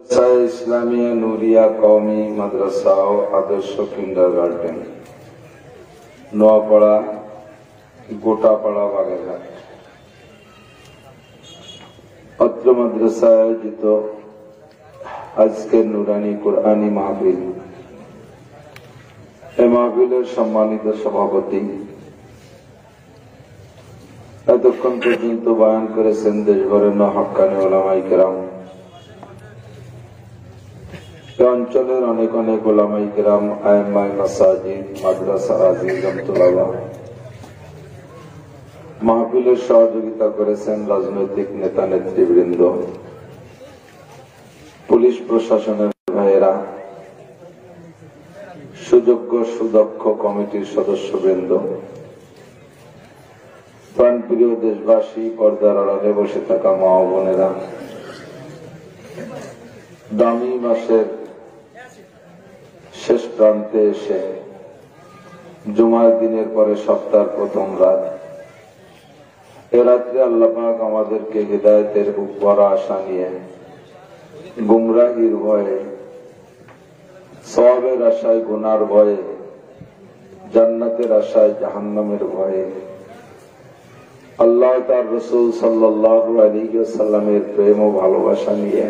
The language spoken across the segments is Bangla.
ইসলামিয়া নুরিয়া কওমি মাদ্রাসা ও আদর্শ কিন্ডারগার্টেন, নোয়াপাড়া, গোটাপাড়া, বাগেরহাট। অত্র মাদ্রাসায় আয়োজিত আজকের নুরানি কোরআনী মাহফিল, এই মাহফিলের সম্মানিত সভাপতি এতক্ষণ পর্যন্ত বয়ান করেছেন দেশভরের হক্কানি উলামায়ে কেরাম। অঞ্চলের অনেক অনেক উলামায়ে কেরাম, আইম্মায়ে মাসাজিদ, মাদ্রাসা আজিজ রহমাতুল্লাহ। মাহফিলের সহযোগিতা করেছেন রাজনৈতিক নেতা নেতৃবৃন্দ, পুলিশ প্রশাসনের ভাইয়েরা, সুযোগ্য সুদক্ষ কমিটির সদস্যবৃন্দ, প্রাণপ্রিয় দেশবাসী, পর্দার আড়ালে বসে থাকা মা ও বোনেরা। দামি মাসের শেষ প্রান্তে এসে জুমার দিনের পরে সপ্তাহের প্রথম রাত, এ রাত্রে আল্লাহ পাক আমাদেরকে হিদায়াতের ভরা আশা নিয়ে, গুমরাহির ভয়ে, সওয়াবের আশায় গুনার ভয়ে, জান্নাতের আশায় জাহান্নামের ভয়ে, আল্লাহ তার রাসূল সাল্লাল্লাহু আলাইহি ওয়াসাল্লামের প্রেম ও ভালোবাসা নিয়ে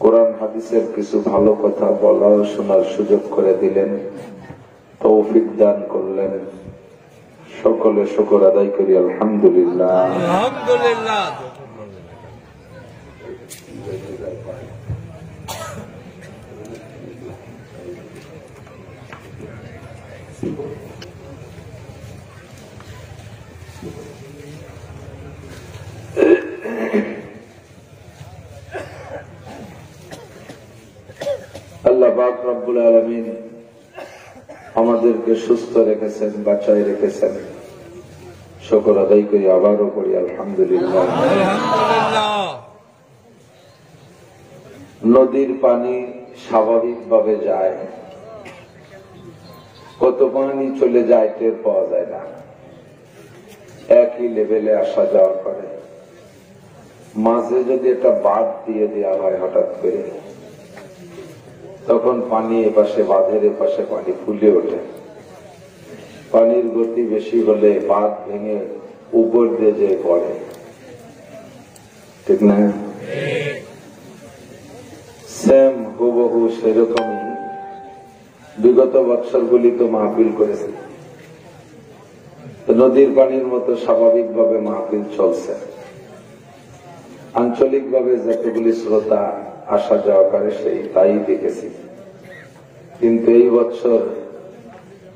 কোরআন হাদিসের কিছু ভালো কথা বলা ও শোনার সুযোগ করে দিলেন, তৌফিক দান করলেন। সকলে শুকর আদায় করি আলহামদুলিল্লাহ। আলহামদুলিল্লাহ। আল্লাহ পাক রব্বুল আলামিন আমাদেরকে সুস্থ রেখেছেন, বাঁচায় রেখেছেন। শুকর আদায় করি, আবারও করি আলহামদুলিল্লাহ। নদীর পানি স্বাভাবিকভাবে যায়, কত পানি চলে যায় টের পাওয়া যায় না, একই লেভেলে আসা যাওয়া করে। মাঝে যদি একটা বাঁধ দিয়ে দেওয়া হয় হঠাৎ করে, তখন পানি এপাশে বাঁধের এপাশে পানি ফুলে ওঠে। পানির গতি বেশি হলে বাঁধ ভেঙে উপর দিয়ে যে পড়ে, ঠিক না? সেম হুবহু সেরকমই বিগত বৎসরগুলি তো মাহফিল করেছে। নদীর পানির মতো স্বাভাবিকভাবে মাহফিল চলছে। আঞ্চলিকভাবে যতগুলি শ্রোতা আসা যাওয়া করে সেই তাই দেখেছি। কিন্তু এই বছর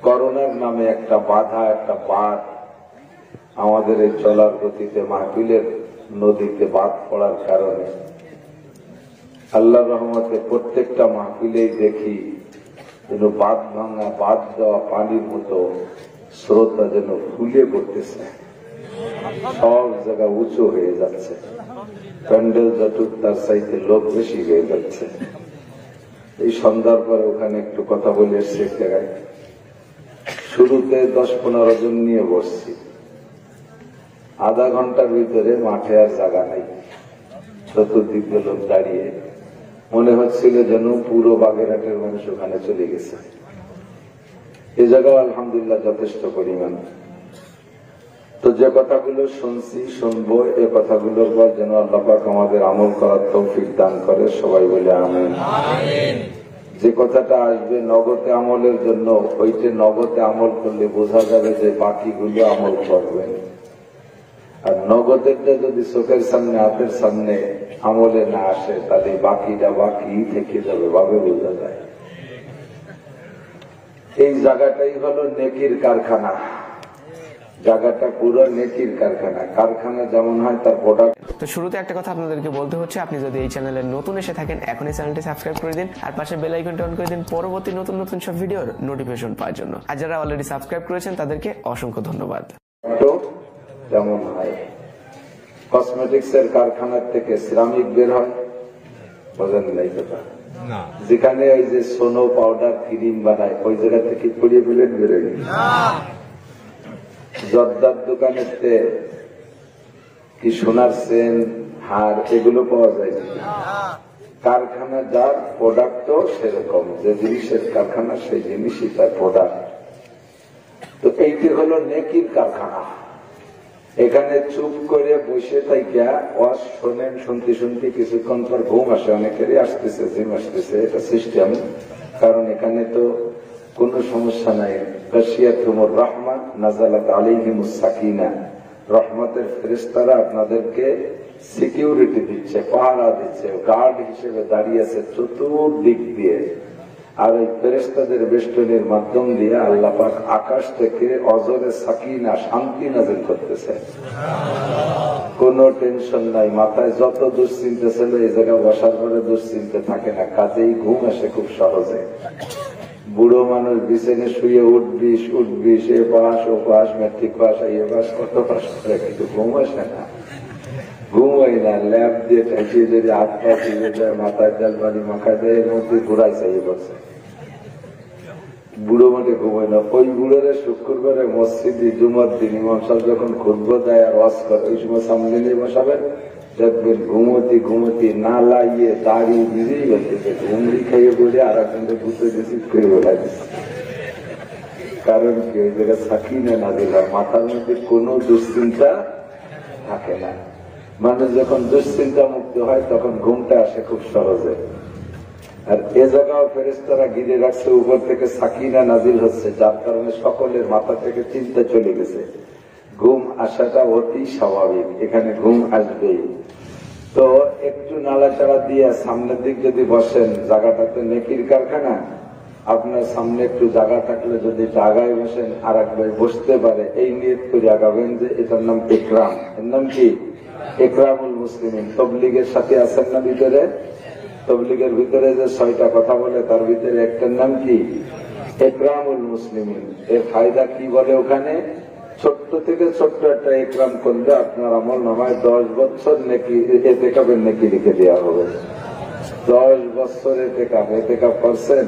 করোনার নামে একটা বাধা, একটা বাঁধ আমাদের এই চলার গতিতে মাহফিলের নদীতে বাঁধ পড়ার কারণে আল্লাহর রহমতে প্রত্যেকটা মাহফিলেই দেখি যেন বাঁধ ভাঙা, বাঁধ দেওয়া পানির মতো স্রোতা যেন ফুলে পড়তেছে, সব জায়গা উঁচু হয়ে যাচ্ছে, প্যান্ডেল যতটুক তার চাইতে লোক বেশি হয়ে যাচ্ছে। এই সন্ধ্যার পরে ওখানে একটু কথা বলে এসছি এক জায়গায়। শুরুতে 10-15 জন নিয়ে বসছি, আধা ঘন্টার ভিতরে মাঠে আর জায়গা নাই, চতুর্দিক দিয়ে লোক দাঁড়িয়ে। মনে হচ্ছিল যেন পুরো বাগেরহাটের মানুষ ওখানে চলে গেছে। এ জায়গাও আলহামদুলিল্লাহ যথেষ্ট পরিমাণ। তো যে কথাগুলো শুনছি, শুনবো, এ কথাগুলোর পর যেন আল্লাহ পাক আমাদের আমল করার তৌফিক দান করে, সবাই বলে আমিন। যে কথাটা আসবে নগদে আমলের জন্য, ওইটা নগদে আমল করলে বোঝা যাবে যে বাকিগুলো আমল করবেন। আর নগদেরটা যদি চোখের সামনে, হাতের সামনে আমলে না আসে, তাহলে বাকিটা বাকি থেকে যাবে, ভাবে বোঝা যায়। এই জায়গাটাই হলো নেকির কারখানা, জায়গাটা পুরো নেকির কারখানা। কারখানা যেমন হয় তার প্রোডাক্ট। তো শুরুতে একটা কথা আপনাদেরকে বলতে হচ্ছে, আপনি যদি এই চ্যানেলে নতুন এসে থাকেন, এখনই চ্যানেলটি সাবস্ক্রাইব করে দিন, আর পাশে বেল আইকনটি অন করে দিন পরবর্তী নতুন নতুন সব ভিডিওর নোটিফিকেশন পাওয়ার জন্য। আর যারা অলরেডি সাবস্ক্রাইব করেছেন তাদেরকে অসংখ্য ধন্যবাদ। যেমন হয় কসমেটিক্স এর কারখানার থেকে সিরামিক বের হয়, বোঝেন নাই কথা? যেখানে ওই যে সোনো পাউডার ক্রিম বানায়, ওই জায়গা থেকে পুড়িয়ে ফেলে বেরোয়। জর্দার দোকানেতে কি সোনার চেন, হার, এগুলো পাওয়া যায়। কারখানা যার প্রোডাক্ট সেরকম, যে জিনিসের কারখানা সেই জিনিসই তার প্রোডাক্ট। তো এইটি হলো নেকির কারখানা। এখানে চুপ করে বসে থাইকা ওয়াজ শোনেন, শুনতে শুনতে কিছুক্ষণ পর ঘুম আসে, অনেকেরই আসতেছে, জিম আসতেছে, এটা সিস্টেম। কারণ এখানে তো কোনো সমস্যা নাই। গাশিয়াতুমুর রাহমাত নাযালাত আলাইহিমুস সাকিনা, রহমতের ফেরেশতারা আপনাদেরকে সিকিউরিটি দিচ্ছে, পাহারা দিচ্ছে, গার্ড হিসেবে দাঁড়িয়েছে চতুর্দিক দিয়ে। আর এই ফেরেশতাদের বেষ্টনীর মাধ্যম দিয়ে আল্লাহ পাক আকাশ থেকে অজরে সাকিনা, শান্তি নাযিল করতেছে। কোনো টেনশন নাই, মাথায় যত দুশ্চিন্তা ছিল এই জায়গায় বসার পরে দুশ্চিন্তা থাকে না, কাজেই ঘুম আসে খুব সহজে। বুড়ো মানুষ বিছানে শুয়ে উঠবিস, এ পাস ও পাস, ম্যাট্রিক পাস, এ পাস, কত পাস করে, কিন্তু ঘুম আসে না। ঘুম হয় না, ল্যাব দিয়ে ঠেকিয়ে যদি হাত পা ফিরে যায়, মাথায় জাল পানি মাখা দেয়, এর মধ্যে ঘুরাই চাইয়ে পড়ছে। বুড়ো মাঠে ঘুমায় না। ওই বুড়োরে শুক্রবারে মসজিদে জুমার দিন ইমাম সাহেব যখন খুতবা দেয় আর ওয়াজ করে, ওই সময় সামনে নিয়ে বসাবেন, দেখবেন ঘুমতি না লাইয়ে দাড়ি বেরিয়ে গেছে, ঘুমড়ি খাইয়ে বলে আর একজনকে ঘুরতে গেছি করে বলা দিচ্ছে। কারণ কি, ওই জায়গায় সাকিনা নাযিল হয়, মাথার মধ্যে কোনো দুশ্চিন্তা থাকে না। মানুষ যখন দুশ্চিন্তা মুক্ত হয় তখন ঘুমটা আসে খুব সহজে। আর এ জায়গাও ফেরেশতারা ঘিরে রাখছে, উপর থেকে সাকিনা নাযিল হচ্ছে, যার কারণে সকলের মাথা থেকে চিন্তা চলে গেছে। ঘুম আসাটা অতি স্বাভাবিক, এখানে ঘুম আসবেই। তো একটু নাড়াচাড়া দিয়ে সামনের দিক যদি বসেন, জায়গাটাতে নেকির কারখানা, আপনার সামনে একটু জায়গা থাকলে যদি জায়গায় বসেন আর একবার বসতে পারে, এই নিয়ত করে আগাবেন যে এটার নাম ইকরাম। এর নাম কি? ইকরামুল মুসলিমিন। তবলিগের সাথে আছেন না ভিতরে? তবলিগের ভিতরে যে 6টা কথা বলে তার ভিতরে একটার নাম কি? ইকরামুল মুসলিমিন। এর ফায়দা কি বলে ওখানে? ছোট্ট থেকে ছোট্ট একটা ইকরাম করলে আপনার আমল নামায় 10 বছর নেকি, এতেকাবের নেকি লিখে দেওয়া হবে। 10 বছর এতেকাব করছেন,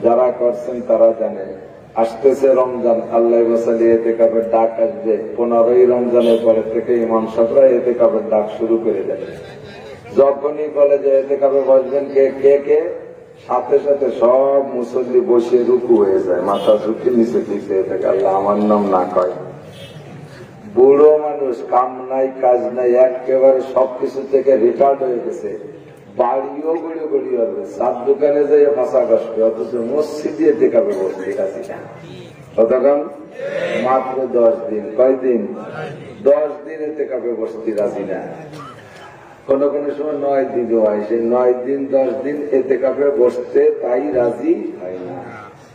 যারা করছেন তারা জানে। আসতেছে রমজান, আল্লাহ বসালি এতেকাবের ডাক আসবে। 15ই রমজানের পরে থেকে ইমাম সাহেবরা এতেকাবের ডাক শুরু করে দেয়। যখনই বলে যে এতেকাবে বসবেন কে, সাথে সাথে সব মুসল্লি বসে রুকু হয়ে যায়, মাথা ঝুঁকি নিচে দিচ্ছে, এতে আল্লাহ আমার নাম না কয়। বুড়ো মানুষ, কাম নাই কাজ নাই, একেবারে সবকিছু থেকে রিটায়ার্ড হয়ে গেছে, বাড়িও গড়ি হবে, সাত দোকানে যাই ফাঁসা কষ্ট, অথচ মসজিদে এতেকাবে বসতে রাজি না। কতক্ষণ? মাত্র 10 দিন। কয়দিন? 10 দিন এতেকাবে বসতে রাজি না। কোন কোন সময় 9 দিনও হয়, সেই 9 দিন 10 দিন এতেকাবে বসতে তাই রাজি হয় না।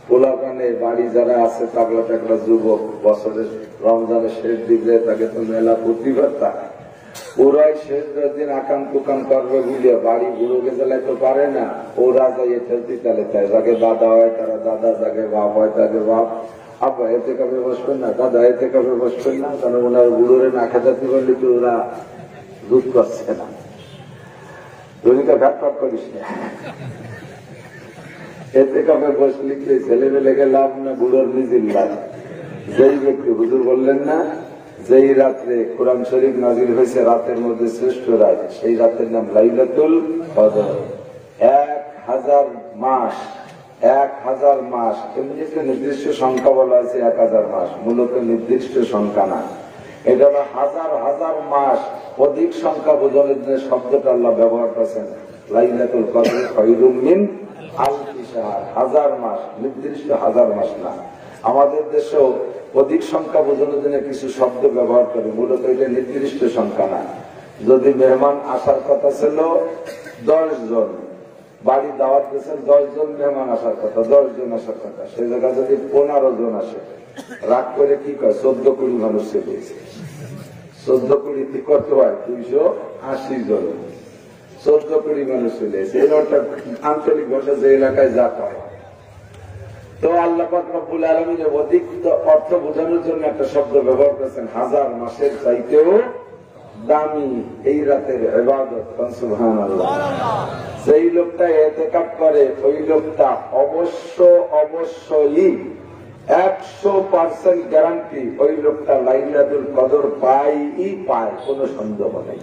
পোলাপানে বাড়ি যারা আছে, তাগলা টাগলা যুবক, বছরের রমজানের শেষ দিলে তাকে তো মেলা প্রতিভাতা, ওরাই শেষ 10 দিন আকাম কুকাম করবে বুঝিয়ে বাড়ি বুড়োকে জ্বালাইতে পারে না, ওরা যাইয়ে ঠেলতে চালে তাই, যাকে দাদা হয় তারা দাদা, যাকে বাপ হয় তাকে বাপ। আব্বা এতে কাপে বসবেন না, দাদা এতে কাপে বসবেন না, কারণ ওনার বুড়োরে না খেতে পারলে তো ওরা দুধ পাচ্ছে না। ধরিকা ঘাট পাট করিস না, এতে কাপে বসলি ছেলে মেলেকে লাভ না, বুড়োর নিজের লাভ। যেই ব্যক্তি, হুজুর বললেন না, যেই রাত্রে কোরআন শরীফ নাযিল হয়েছে রাতের মধ্যে শ্রেষ্ঠ রাত, সেই রাতের নাম লাইলাতুল কদর। 1000 মাস, 1000 মাস, এমনি একটা নির্দিষ্ট সংখ্যা বলা আছে 1000 মাস, মূলত নির্দিষ্ট সংখ্যা না, এটা হলো হাজার হাজার মাস। অধিক সংখ্যা বোঝানোর জন্য শব্দটা আল্লাহ ব্যবহার করেছেন, লাইলাতুল কদর খায়রুম মিন আলফি শাহর। 1000 মাস, নির্দিষ্ট 1000 মাস না। আমাদের দেশেও অধিক সংখ্যা বোঝানোর জন্য কিছু শব্দ ব্যবহার করে, মূলত এটা নির্দিষ্ট সংখ্যা না। যদি মেহমান আসার কথা ছিল 10 জন, বাড়ি দাওয়াত দিয়েছেন 10 জন মেহমান আসার কথা, 10 জন আসার কথা, সেই জায়গায় যদি 15 জন আসে, রাগ করে কি কয় 14-20 মানুষ চলে এসে, 14-20 কত হয়? 280 জন, 14-20 মানুষ চলে এসে। এই একটা আঞ্চলিক ভাষা যে এলাকায় যা হয়। তো আল্লাহ পাক রব্বুল আলামিন অধিক অর্থ বোঝানোর জন্য একটা শব্দ ব্যবহার করেছেন, 1000 মাসের চাইতেও দামি এই রাতের ইবাদত। সুবহানাল্লাহ। যেই লোকটা ইতিকাফ করে ওই লোকটা অবশ্যই 100% গ্যারান্টি ওই লোকটা লাইলাতুল কদর পায়, কোনো সন্দেহ নেই।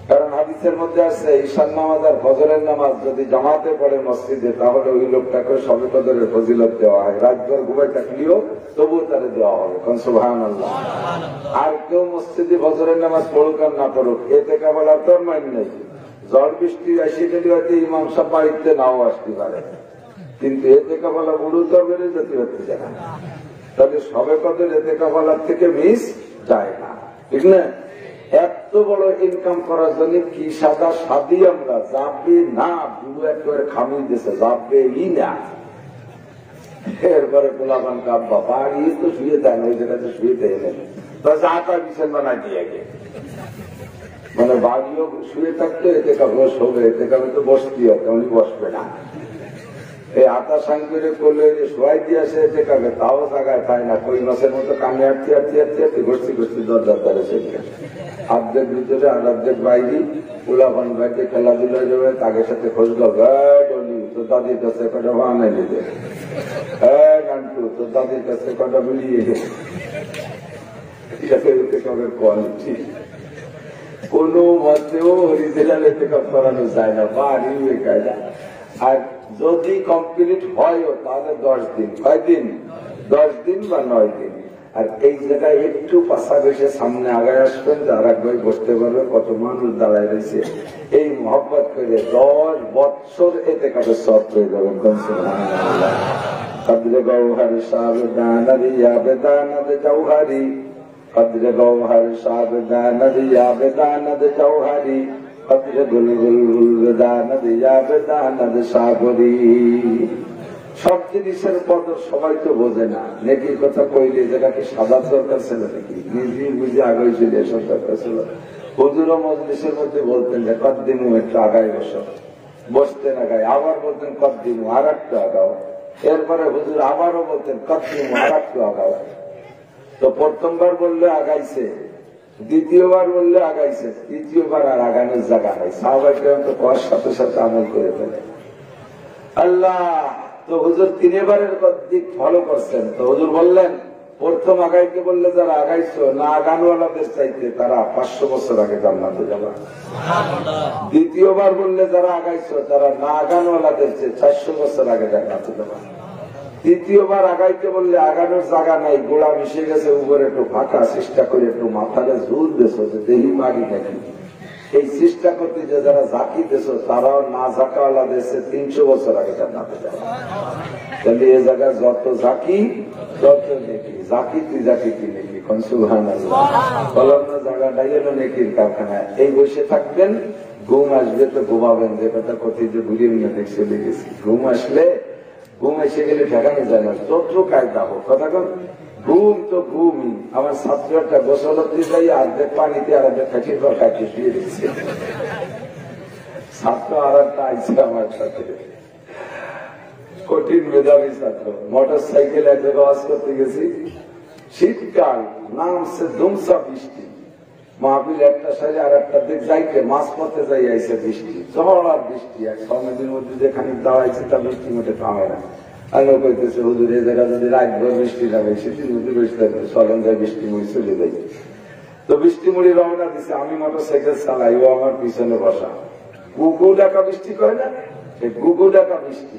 কারণ হাদিস হাদিসের মধ্যে আছে ঈশান নামাজ আর ফজরের নামাজ যদি জামাতে পড়ে মসজিদে তাহলে ওই লোকটাকে সবে কদরের ফজিলত দেওয়া হয়। রাতভর ঘুমে থাকলেও তবুও তারা দেওয়া হবে। সুবহানাল্লাহ। আর কেউ মসজিদে ফজরের নামাজ পড়ুক আর না পড়ুক, এতে কেবল আর তোর মাইন নেই। ঝড় বৃষ্টি আসে গেলে হয়তো ইমাম সাহেব বাড়িতে নাও আসতে পারে, কিন্তু এতে কেবলা গুরুতর বেড়ে যেতে হতে যায় না। তাহলে সবে কদর এতে কেবলার থেকে মিস যায় না, ঠিক না? এত বড় ইনকাম করার জন্য কি সাদা সাদি আমরা যাবে না, বুড়ো একেবারে খামি দিয়েছে, যাবে ই না। এরপরে পোলাপান কাব্বা বাড়ি তো শুয়ে দেয় না, ওই জায়গাতে শুয়ে দেয় না, যা তা বিছান বানাই দিয়ে গে, মানে বাড়িও শুয়ে থাকতো, এতে কাপড় শোবে, এতে কাপড় তো বসতে হবে, উনি বসবে না। এই আটা সাং করে করলে শোয়াই দিয়ে আসে, এতে কাপে তাও জায়গায় পায় না, কই মাসের মতো কানে আটতে আটতে আটতে আটতে ঘষতে ঘষতে দরজার দ্বারে সেদিকে অর্ধেক ভিতরে আর অর্ধেক বাইরে। পোলাপান বাইরে খেলাধুলা যাবে, তাদের সাথে খোঁজ গলি তো দাদির কাছে কটা বানাই দিবে, হ্যাঁ গান্টু তো দাদির কাছে কটা মিলিয়ে কোয়ালিটি কোন মতেও হরিজেলাল টেকআপ করানো যায় না, বাড়ি কায়দা। আর যদি কমপ্লিট হয়ও তাহলে 10 দিন, কয়দিন? 10 দিন বা 9 দিন। আর এই জায়গায় একটু পাশা বেশে সামনে আগায় আসবেন, আর একবার বসতে পারবে, কত মানুষ দাঁড়ায় রয়েছে, এই মহব্বত করে 10 বছর এতে কাপে সব হয়ে যাবেন। কদরে গৌহর সাবধান বেদানদ চৌহারি, কদরে গৌহর সাবধানদ বেদানদ চৌহারি, কদরে গুল গুল গুল বেদানদ বেদানদ সাগরি। সব জিনিসের কদর সবাই তো বোঝে না। নেকির কথা কইলে যেটাকে সাদা দরকার ছিল নাকি, নিজে বুঝে আগাই চলে এসব দরকার ছিল। হুজুরও মজলিসের মধ্যে বলতেন যে কদ্দিনু একটু আগায় বসো, বসতেন আগায়, আবার বলতেন কদ্দিনু আর একটু আগাও, এরপরে হুজুর আবারও বলতেন কদ্দিনু আর একটু আগাও। তো প্রথমবার বললে আগাইছে, দ্বিতীয়বার বললে আগাইছে, তৃতীয়বার আর আগানোর জায়গা নাই। সাহাবায়ে কেরাম তো করার সাথে সাথে আমল করে ফেলে। আল্লাহ তো হুজুর 3 বারের দিক ফলো করছেন। তো হুজুর বললেন প্রথম আগাইতে বললে যারা আগাইছো না আগানওয়ালাদের চাইতে তারা 500 বছর আগে জান্নাতে যাবে। দ্বিতীয়বার বললে যারা আগাইছো তারা না আগানওয়ালাদের চেয়ে 400 বছর আগে জান্নাতে যাবে। তৃতীয়বার আগাইতে বললে আগানোর জায়গা নাই, গোড়া মিশে গেছে, উপরে একটু ফাঁকা, চেষ্টা করে একটু মাথাটা জোর দেছো যে দেহি মারি নাকি, এই চেষ্টা করতে যে যারা জাকি দেছো তারাও না জাকাওয়ালা দেশে 300 বছর আগে জান্নাতে যাবে। তাহলে এই জায়গায় যত জাকি তত নেকি, জাকি তুই জাকি কি নেকি, সুবহানাল্লাহ। কলমনা জায়গাটাই হলো নেকির কারখানা। এই বসে থাকবেন, ঘুম আসবে তো ঘুমাবেন, যে কথা কথি যে ঘুরিয়ে নিয়ে দেখছে লেগেছি, ঘুম আসলে ঘুম এসে গেলে ঠেকানো যায় না, যত কায়দা হোক কথা কন, ঘুম তো ঘুমই। আমার ছাত্র একটা গোসল যাই অর্ধেক পানিতে আর অর্ধেক খাটির পর কাটিয়ে শুয়ে দিচ্ছে। ছাত্র আর একটা আইছে আমার সাথে, কঠিন মেধাবী ছাত্র, মোটর সাইকেল এক জায়গায় ওয়াজ করতে গেছি, শীতকাল, নামছে ধুমসা বৃষ্টি, মাহফিল একটা সাইডে আর একটা দিক যাইতে মাছ পথে যাই আইসে বৃষ্টি, ঝড় আর বৃষ্টি, এক 6 মিনিটের মধ্যে যেখানে দাঁড়াইছে তা বৃষ্টি মোটে থামে না। আমিও কইতেছে হুজুর এই জায়গা যদি রাতভর বৃষ্টি যাবে, শীতের মধ্যে বৃষ্টি চলেন যায়, বৃষ্টি মুড়ি চলে যাই। তো বৃষ্টি মুড়ি রওনা দিছে, আমি মোটর সাইকেল চালাই, ও আমার পিছনে বসা, গুগু ডাকা বৃষ্টি করে না, সেই গুগু ডাকা বৃষ্টি,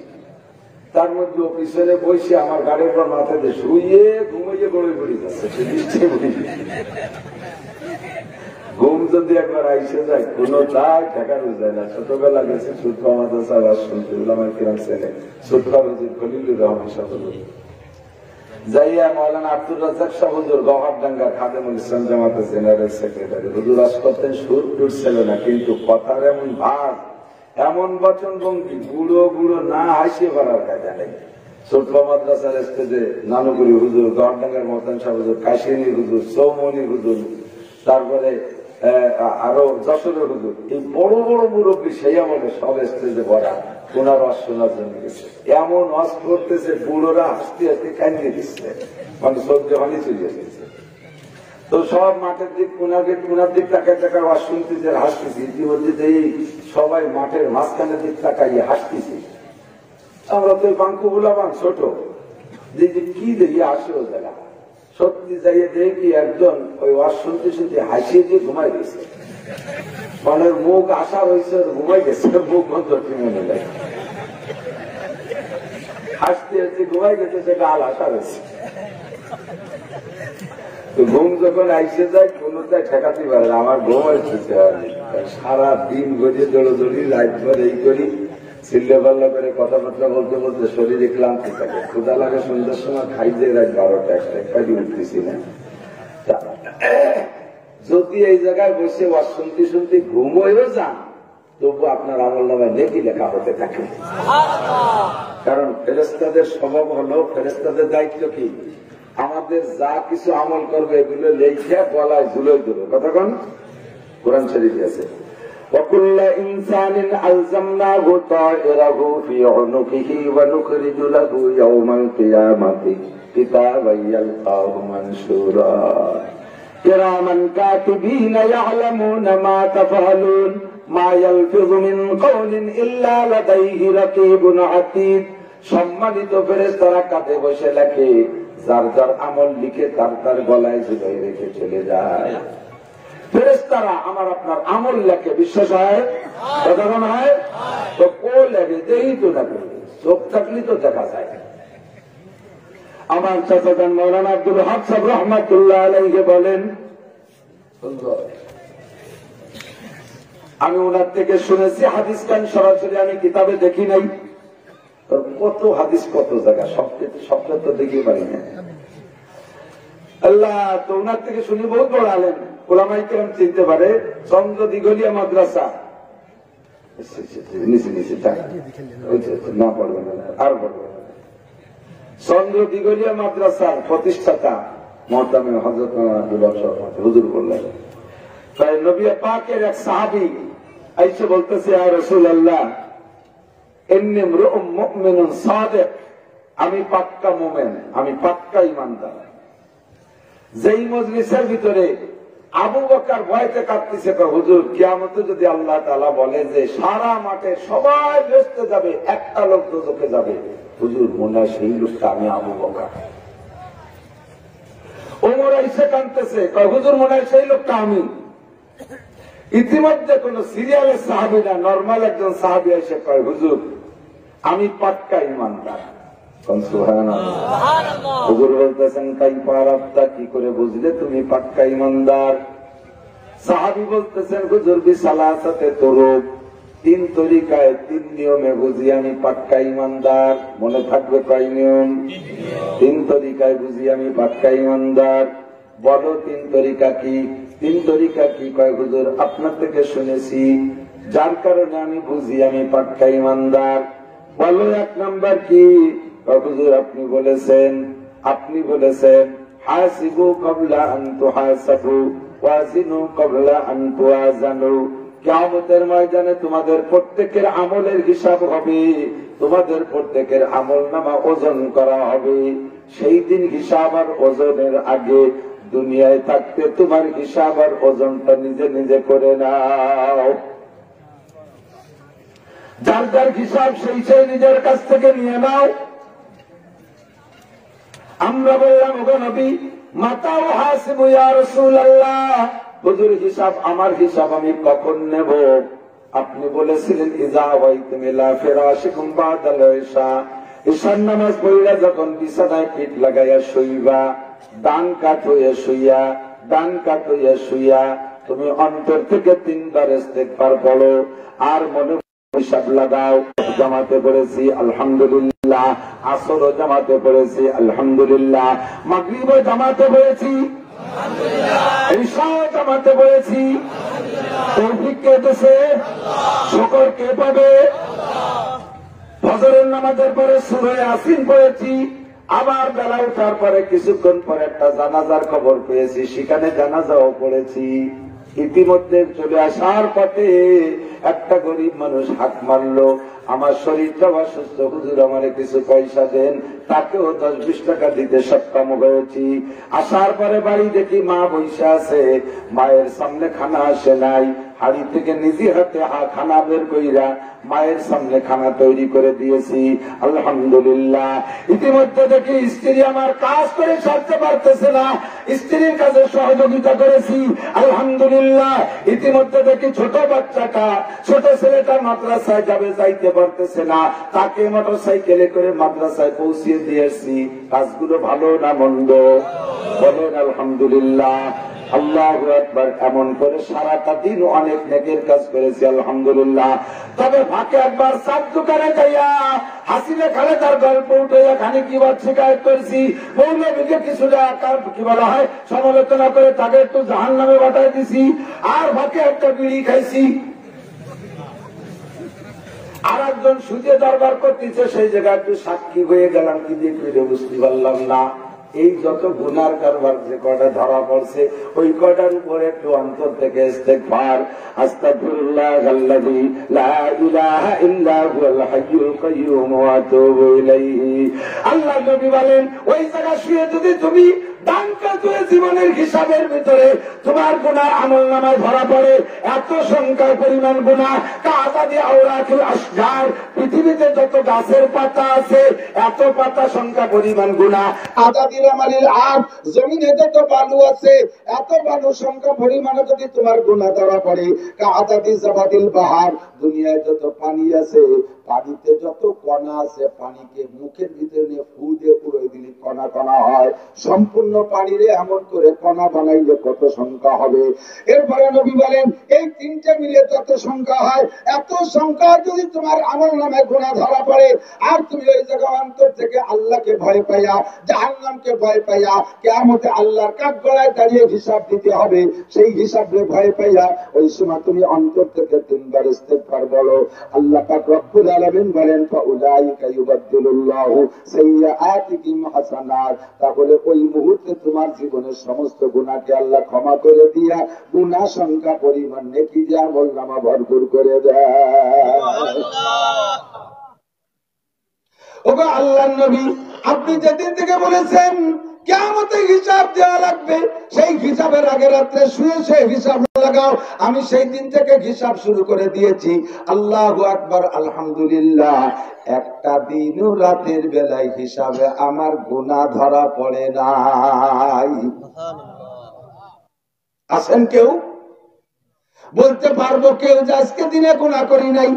তার মধ্যে ও পিছনে বসে আমার গাড়ির পর মাথা দিয়ে শুয়ে ঘুমিয়ে গড়ে পড়ে যাচ্ছে, সে বৃষ্টি মুড়ি। ঘুম যদি একবার আইসে যায় কোন তাই ঠেকানো যায় না। ছোটবেলা গেছে সুতপা মাদ্রাসা আওয়াজ শুনতে, উলামায়ে কিরাম ছেলে সুতপা হুজুর খলিলুর রহমান সাহেব যাইয়া মাওলানা আব্দুর রাজ্জাক সাহেব হুজুর গওহারডাঙ্গা খাদেমুল ইসলাম জামাতের জেনারেল সেক্রেটারি, হুজুর আজ করতেন সুর টুর ছিল না, কিন্তু কথার এমন ভাগ, এমন বচন ভঙ্গি, বুড়ো বুড়ো না হাসিয়ে পারার কাজা নেই। সুতপা মাদ্রাসার স্টেজে নানুগুরি হুজুর, গওহারডাঙ্গার মহতান সাহেব হুজুর, কাশিনী হুজুর, সৌমনি হুজুর, তারপরে আরো যশোরের হুজুর, এই বড় বড় মুরব্বী সেই আমাদের সব স্টেজে ভরা, ওনার ওয়াজ শোনার জন্য গেছে। এমন ওয়াজ করতেছে বুড়োরা হাসতে হাসতে কান্দিয়ে দিচ্ছে, মানে সহ্য হানি চলে এসেছে। তো সব মাঠের দিক কোনার দিক তাকায় তাকায় ওয়াজ শুনতেছে, হাসতেছি। ইতিমধ্যে যে সবাই মাঠের মাঝখানের দিক তাকাইয়ে হাসতেছি। আমরা তো বাঙ্কু বুলাবান ছোট, যে কি দেখি আসে ও জায়গা, সত্যি যাইয়ে দেখি একজন ওই ওয়াজ শুনতে শুনতে হাসিয়ে দিয়ে ঘুমাই গেছে। মানে মুখ আশা রয়েছে, ঘুমাই গেছে, মুখ বন্ধ টেনে নিলে হাসতে হাসতে ঘুমাই গেছে, সে গাল আশা রয়েছে। ঘুম যখন আইসে যায় কোনটাই ঠেকাতে পারে না, আমার ঘুম আসতেছে। সারা দিন গড়িয়ে দৌড়ি লাইট করে এই করি, চিল্লে পাল্লা করে কথাবার্তা বলতে বলতে শরীরে ক্লান্তি থাকে। ক্ষুধা লাগে সন্ধ্যার সময়, খাই যে রাত 12টা 1টা কাজে উঠতেছি না। যদি এই জায়গায় বসে ওয়াজ শুনতে শুনতে ঘুম হয়েও যান, তবু আপনার আমল নামায় নেকি লেখা হতে থাকে। কারণ ফেরেশতাদের স্বভাব হলো, ফেরেশতাদের দায়িত্ব কি, আমাদের যা কিছু আমল করবে এগুলো লেখা গলায় ঝুলে দেবে। কতক্ষণ কোরআন শরীফে আছে, وَكُلَّ إِنسَانٍ أَلْزَمْنَاهُ طَائِرَهُ فِي عُنُقِهِ وَنُخْرِجُ لَهُ يَوْمَ الْقِيَامَةِ كِتَابًا يَلْقَاهُ مَنشُورًا كِرَامًا كَاتِبِينَ يَعْلَمُونَ مَا تَفْعَلُونَ مَا يَلْفِظُ مِنْ قَوْلٍ إِلَّا لَدَيْهِ رَقِيبٌ عَتِيدٌ। সম্মানিত ফেরেশতারা কাঁধে বসে লেখে, যার যার আমল লিখে তার তার গলায় ঝুলিয়ে রেখে চলে যায়। ফেরেশতারা আমার আপনার আমল লেখে, বিশ্বাস হয়? কতক্ষণ হয়? তো কো লেখে দেই তো লাগে, চোখ থাকলেই তো দেখা যায়। আমার চাচাজান মৌলানা আব্দুল হক সাহেব রহমাতুল্লাহ আলাইহি বলেন, আমি ওনার থেকে শুনেছি, হাদিস কান সরাসরি আমি কিতাবে দেখি নাই, কত হাদিস কত জায়গা, সবটা তো দেখি পারি না। আল্লাহ তো ওনার থেকে শুনি, বহুত বড় আলেম, ওলামায়ে কেরাম চিনতে পারে। চন্দ্র দিঘলিয়া মাদ্রাসা না পড়বে না, আর পড়বে না। চন্দ্র দিঘলিয়া মাদ্রাসার প্রতিষ্ঠাতা মহতামে হযরত আব্দুল হক হুজুর বললেন, তাই নবী পাকের এক সাহাবী আইসে বলতেছে, ইয়া রাসূলুল্লাহ, ইন্নী ইমরুউম মুমিনুন সাদিক, আমি পাক্কা মুমিন, আমি পাক্কা ঈমানদার। যেই মজলিসের ভিতরে আবু বকর ভয়তে কাঁদতেছে, হুজুর কিয়ামতে যদি আল্লাহ তাআলা বলে যে সারা মাঠে সবাই বেহেশতে যাবে, একটা লোক দোজখে যাবে, হুজুর মনে হয় সেই লোকটা আমি আবু বকর। ওমর আইসে কাঁদতেছে, হুজুর মনে হয় সেই লোকটা আমি। ইতিমধ্যে কোন সিরিয়ালের সাহাবী না, নরমাল একজন সাহাবী এসে কয়, হুজুর আমি পাক্কা ঈমানদার। হুজুর বলতেছেন, তাই পারাপ্তা, কি করে বুঝলে তুমি পাক্কা ঈমানদার? সাহাবী বলতেছেন, হুজুর বিসালাসাতে তুরুক, 3 তরিকায় 3 নিয়মে বুঝি আমি পাক্কা ঈমানদার। মনে থাকবে কয় নিয়ম? 3 তরিকায় বুঝি আমি পাক্কা ঈমানদার। বলো 3 তরিকা কি? 3 তরিকা কি? কয় হুজুর আপনার থেকে শুনেছি, যার কারণে আমি বুঝি আমি পাক্কা ঈমানদার। বলো 1 নাম্বার কি? হুজুর আপনি বলেছেন হাসিবু ক্বাবলা আন তুহাসাবু ওয়াজিনু ক্বাবলা আন তুওয়াজানু। কিয়ামতের ময়দানে তোমাদের প্রত্যেকের আমলের হিসাব হবে, তোমাদের প্রত্যেকের আমলনামা ওজন করা হবে। সেই দিন হিসাব আর ওজনের আগে দুনিয়ায় থাকতে তোমার হিসাব আর ওজনটা নিজে নিজে করে নাও। যার যার হিসাব সেই নিজের কাছ থেকে নিয়ে নাও। আমরা বললাম, ওগো নবী, মাতাও হাসিবু ইয়া রাসূলুল্লাহ, হুজুর হিসাব, আমার হিসাব আমি কখন নেব? আপনি বলেছিলেন, ইযা ওয়াইতুম ইলা ফিরাশিকুম বাদাল ইশা, ঈশার নামাজ পড়িয়া যখন বিছানায় পিঠ লাগাইয়া শুইবা, ডান কাত হইয়া শুইয়া তুমি অন্তর থেকে 3 বার ইস্তিগফার পড়ো, আর মনে হিসাব লাগাও। জামাতে পড়েছি আলহামদুলিল্লাহ, আসরও জামাতে পড়েছি আলহামদুলিল্লাহ, মাগরিবও জামাতে পড়েছি আলহামদুলিল্লাহ, ঈশাও জামাতে পড়েছি আলহামদুলিল্লাহ। তৌফিক কে দিয়েছে? শুকর কে পাবে? ফজরের নামাজের পরে সূরা ইয়াসিন পড়েছি, আবার বেলা ওঠার পরে কিছুক্ষণ পরে একটা জানাজার খবর পেয়েছি, সেখানে জানাজাও পড়েছি। ইতিমধ্যে চলে আসার পথে একটা গরিব মানুষ হাত মারলো, আমার শরীরটা অসুস্থ, হুজুর আমারে কিছু পয়সা দেন। তাকেও 10-20 টাকা দিতে সক্ষম হয়েছি। আসার পরে বাড়ি দেখি মা বৈশা আছে, মায়ের সামনে খানা আসে নাই, হাড়ি থেকে নিজে হাতে খানা বের কইরা মায়ের সামনে খানা তৈরি করে দিয়েছি আলহামদুলিল্লাহ। ইতিমধ্যে দেখি স্ত্রী আমার কাজ করে সারতে পারতেছে না, স্ত্রীর কাছে সহযোগিতা করেছি, আলহামদুলিল্লাহ। ইতিমধ্যে দেখি ছোট বাচ্চাটা, ছোট ছেলেটা মাদ্রাসায় যাবে, যাইতে পারতেছে না, তাকে মোটরসাইকেলে করে মাদ্রাসায় পৌঁছিয়ে দিয়েছি। কাজগুলো ভালো না মন্দ? বলেন আলহামদুলিল্লাহ। আল্লাহু আকবার। এমন করে সারাটা দিন অনেক নেকের কাজ করেছি, আলহামদুলিল্লাহ। তবে ফাঁকে একবার চার দোকানে যাইয়া হাসিনে খালেদার গল্প উঠাইয়া খানিক বার শিকায়ত করেছি। মৌলবীকে কিছুটা কি বলা হয় সমালোচনা করে তাকে একটু জাহান্নামে পাঠাই দিছি। আর ফাঁকে একটা বিড়ি খাইছি। আর একজন সুজে দরবার করতেছে, সেই জায়গায় একটু সাক্ষী হয়ে গেলাম, কি দিয়ে করে বুঝতে পারলাম না। এই যত গুনার কারবার যে কয়টা ধরা পড়ছে, ওই কয়টার উপরে একটু অন্তর থেকে ইস্তেগফার, আস্তাগফিরুল্লাহাল্লাযী লা ইলাহা ইল্লা হুয়াল হাইয়ুল কাইয়্যুম ওয়া আতুবু ইলাইহি। আল্লাহ নবী বলেন, ওই জায়গা শুয়ে যদি তুমি ডাঙ্কা তুলে জীবনের হিসাবের ভিতরে তোমার গুনাহ আমলনামায় ধরা পড়ে, এত সংখ্যার পরিমাণ গুনাহ কাআদাদি আওরাকিল আশজার, পৃথিবীতে যত গাছের পাতা আছে এত পাতা সংখ্যা পরিমাণ গুনাহ, আদাদির আমালিল আরদ, জমিনে যত বালু আছে এত বালু সংখ্যা পরিমাণে যদি তোমার গুনাহ ধরা পড়ে, কাআদাদি জাবাদিল বাহার, দুনিয়ায় যত পানি আছে, পানিতে যত কণা আছে, পানিকে মুখের ভিতরে নিয়ে ফু দিয়ে পুরোই দিলে কণা কণা হয়। সম্পূর্ণ পানিরে এমন করে কণা বানাইলে কত সংখ্যা হবে? এরপরে নবী বলেন, এই তিনটে মিলে যত সংখ্যা হয়, এত সংখ্যা যদি তোমার আমল নামে গুনাহ ধরা পড়ে, আর তুমি ওই জায়গা অন্তর থেকে আল্লাহকে ভয় পাইয়া, জাহান্নামকে ভয় পাইয়া, কিয়ামতে আল্লাহর কাঠগড়ায় দাঁড়িয়ে হিসাব দিতে হবে, সেই হিসাবে ভয় পাইয়া ওই সময় তুমি অন্তর থেকে তিনবার ইস্তেগফার বলো। আল্লাহ পাক রব্বুল আলামিন বলেন, ফাউলাইকা ইউবাদদিলুল্লাহু সাইয়্যাতিহিম হাসানাত, তাহলে ওই মুহূর্তে তোমার জীবনের সমস্ত গুনাহকে আল্লাহ ক্ষমা করে দিয়া গুনাহ সংখ্যা পরিমাণ নেকি দিয়ে আমলনামা ভরপুর করে দেয়। ওগো আল্লাহর নবী, আপনি যেদিন থেকে বলেছেন কিয়ামতে হিসাব দেওয়া লাগবে, সেই হিসাবের আগে রাত্রে শুয়ে শুয়ে হিসাব লাগাও, আমি সেই দিন থেকে হিসাব শুরু করে দিয়েছি। আল্লাহু আকবার, আলহামদুলিল্লাহ। একটা দিনও রাতের বেলায় হিসাবে আমার গুনাহ ধরা পড়ে নাই। আছেন কেউ? বলতে পারবো কেউ যে আজকে দিনে গুনাহ করি নাই?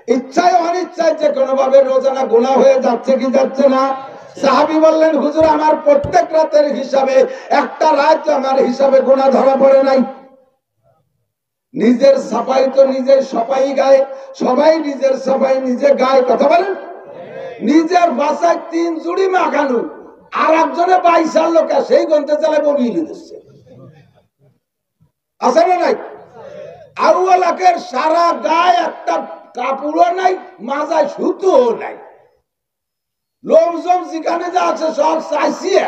ইচ্ছায় অনিচ্ছায় যে কোনো ভাবে রোজানা গুনাহ হয়ে যাচ্ছে কি যাচ্ছে না? সাহাবী বললেন, হুজুর আমার প্রত্যেক রাতের হিসাবে একটা রাত আমার হিসাবে গুনাহ ধরা পড়ে নাই। নিজের সাফাই তো নিজের সবাই গায়ে, সবাই নিজের সাফাই নিজে গায়ে, কথা বলেন। নিজের বাসায় 3 জুড়ি মাখানো, আর একজনে 22 লোক সেই গন্তে চালে বমিয়ে দিচ্ছে, আছে না নাই? আউয়ালাকের সারা গায়ে একটা কাপড়ও নাই, মাজায় সুতোও নাই, লোমজম যেখানে যা আছে সব চাইছিয়া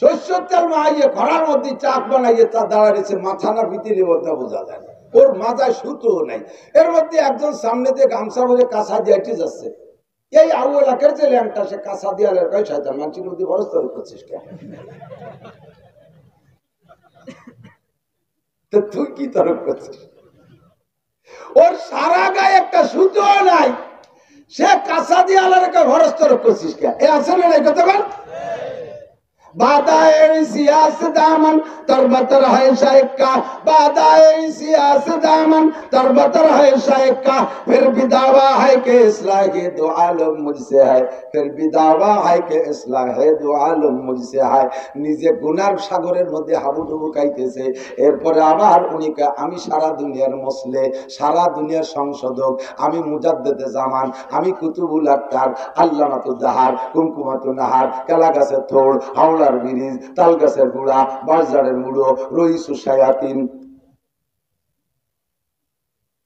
শস্যের তেল মাইয়ে ঘরের মধ্যে চাক বানাইয়ে তা দাঁড়াইছে, মাথা না পিতিলে বলতে বোঝা যায় না, ওর মাথায় সুতোও নাই। এর মধ্যে একজন সামনে দিয়ে গামছা বলে কাঁচা দিয়ে যাচ্ছে, এই আউয়ালাকের যে ল্যাংটা, সে কাঁচা দিয়ে শয়তান মানুষের মধ্যে বড় স্তর করছিস কেন? তুই কি তরফ করছিস? ওর সারা গায়ে একটা সুতো নাই, সে কাঁচা দিয়ে আলাদা ভরস্তর করছিস কে? এ আছে না নাই কথা বল? बादाए सियास दामन तरबतर है शाइक का, बादाए सियास दामन तरबतर है शाइक का, फिर भी दावा है कि इस्लाह दो आलम मुझसे है, फिर भी दावा है कि इस्लाह दो आलम मुझसे है। নিজে গুনার সাগরের মধ্যে হাবুডুবু খাইতেছে, এরপরে আবার উনিকে আমি সারা দুনিয়ার মসলে, সারা দুনিয়ার সংশোধক, আমি মুজাদ্দেদে জামান, আমি কুতুবুল আক্তার, আল্লামাতুদ দাহার, কুমকুমাতুন নাহার, কালা গাছের থোড়, হাওলার ব্রিজ, তাল গাছের গুড়া, বাজারের মুড়ো, রইসু শায়াতিন,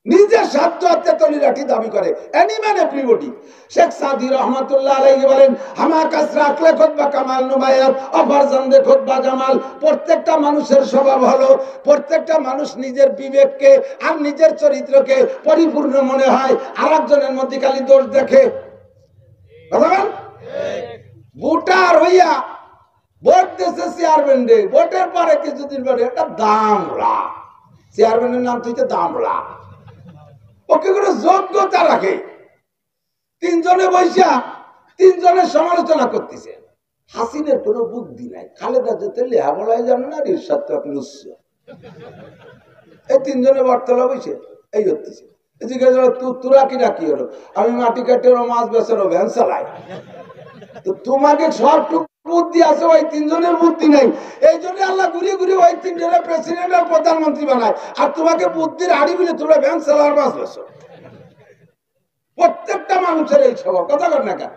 নিজের সাধ্য আত্মতলি রাখি দাবি করে। এনিম্যান এভরিবডি। শেখ সাদি রহমাতুল্লাহ আলাইহি বলেন, হামা কাসরা আকলে খুতবা কামাল নুমায়াত, অফরজন্দে খুতবা জামাল। প্রত্যেকটা মানুষের স্বভাব হলো, প্রত্যেকটা মানুষ নিজের বিবেককে আর নিজের চরিত্রকে পরিপূর্ণ মনে হয়, আরেকজনের মধ্যে খালি দোষ দেখে। কথা বল। ভোটার হইয়া ভোট দেশে চেয়ারম্যান, ভোটের পরে কিছুদিন পরে একটা দামড়া, চেয়ারম্যানের নাম তুই দামড়া, ওকে কোনো যোগ্যতা রাখে। 3 জনে বৈশা 3 জনের সমালোচনা করতেছে, হাসিনের কোনো বুদ্ধি নাই, খালেদা যেতে লেহা বলাই জানে না, ইরশাদ তো আপনি উৎস। এই তিনজনে বার্তালাপ হয়েছে, এই হচ্ছে তোরা কিনা কি হলো, আমি মাটি কাটে মাছ বেচার ভ্যান চালাই। তো তোমাকে সবটুকু বুদ্ধি আছে, ওই তিনজনের বুদ্ধি নাই। এই জন্য আল্লাহ ঘুরিয়ে ঘুরিয়ে ওই তিনজনের প্রেসিডেন্ট আর প্রধানমন্ত্রী বানায়, আর তোমাকে বুদ্ধির হাড়ি মিলে তোমরা ভ্যান চালার মাছ বেচো। প্রত্যেকটা মানুষের এই স্বভাব, কথা কর না কেন?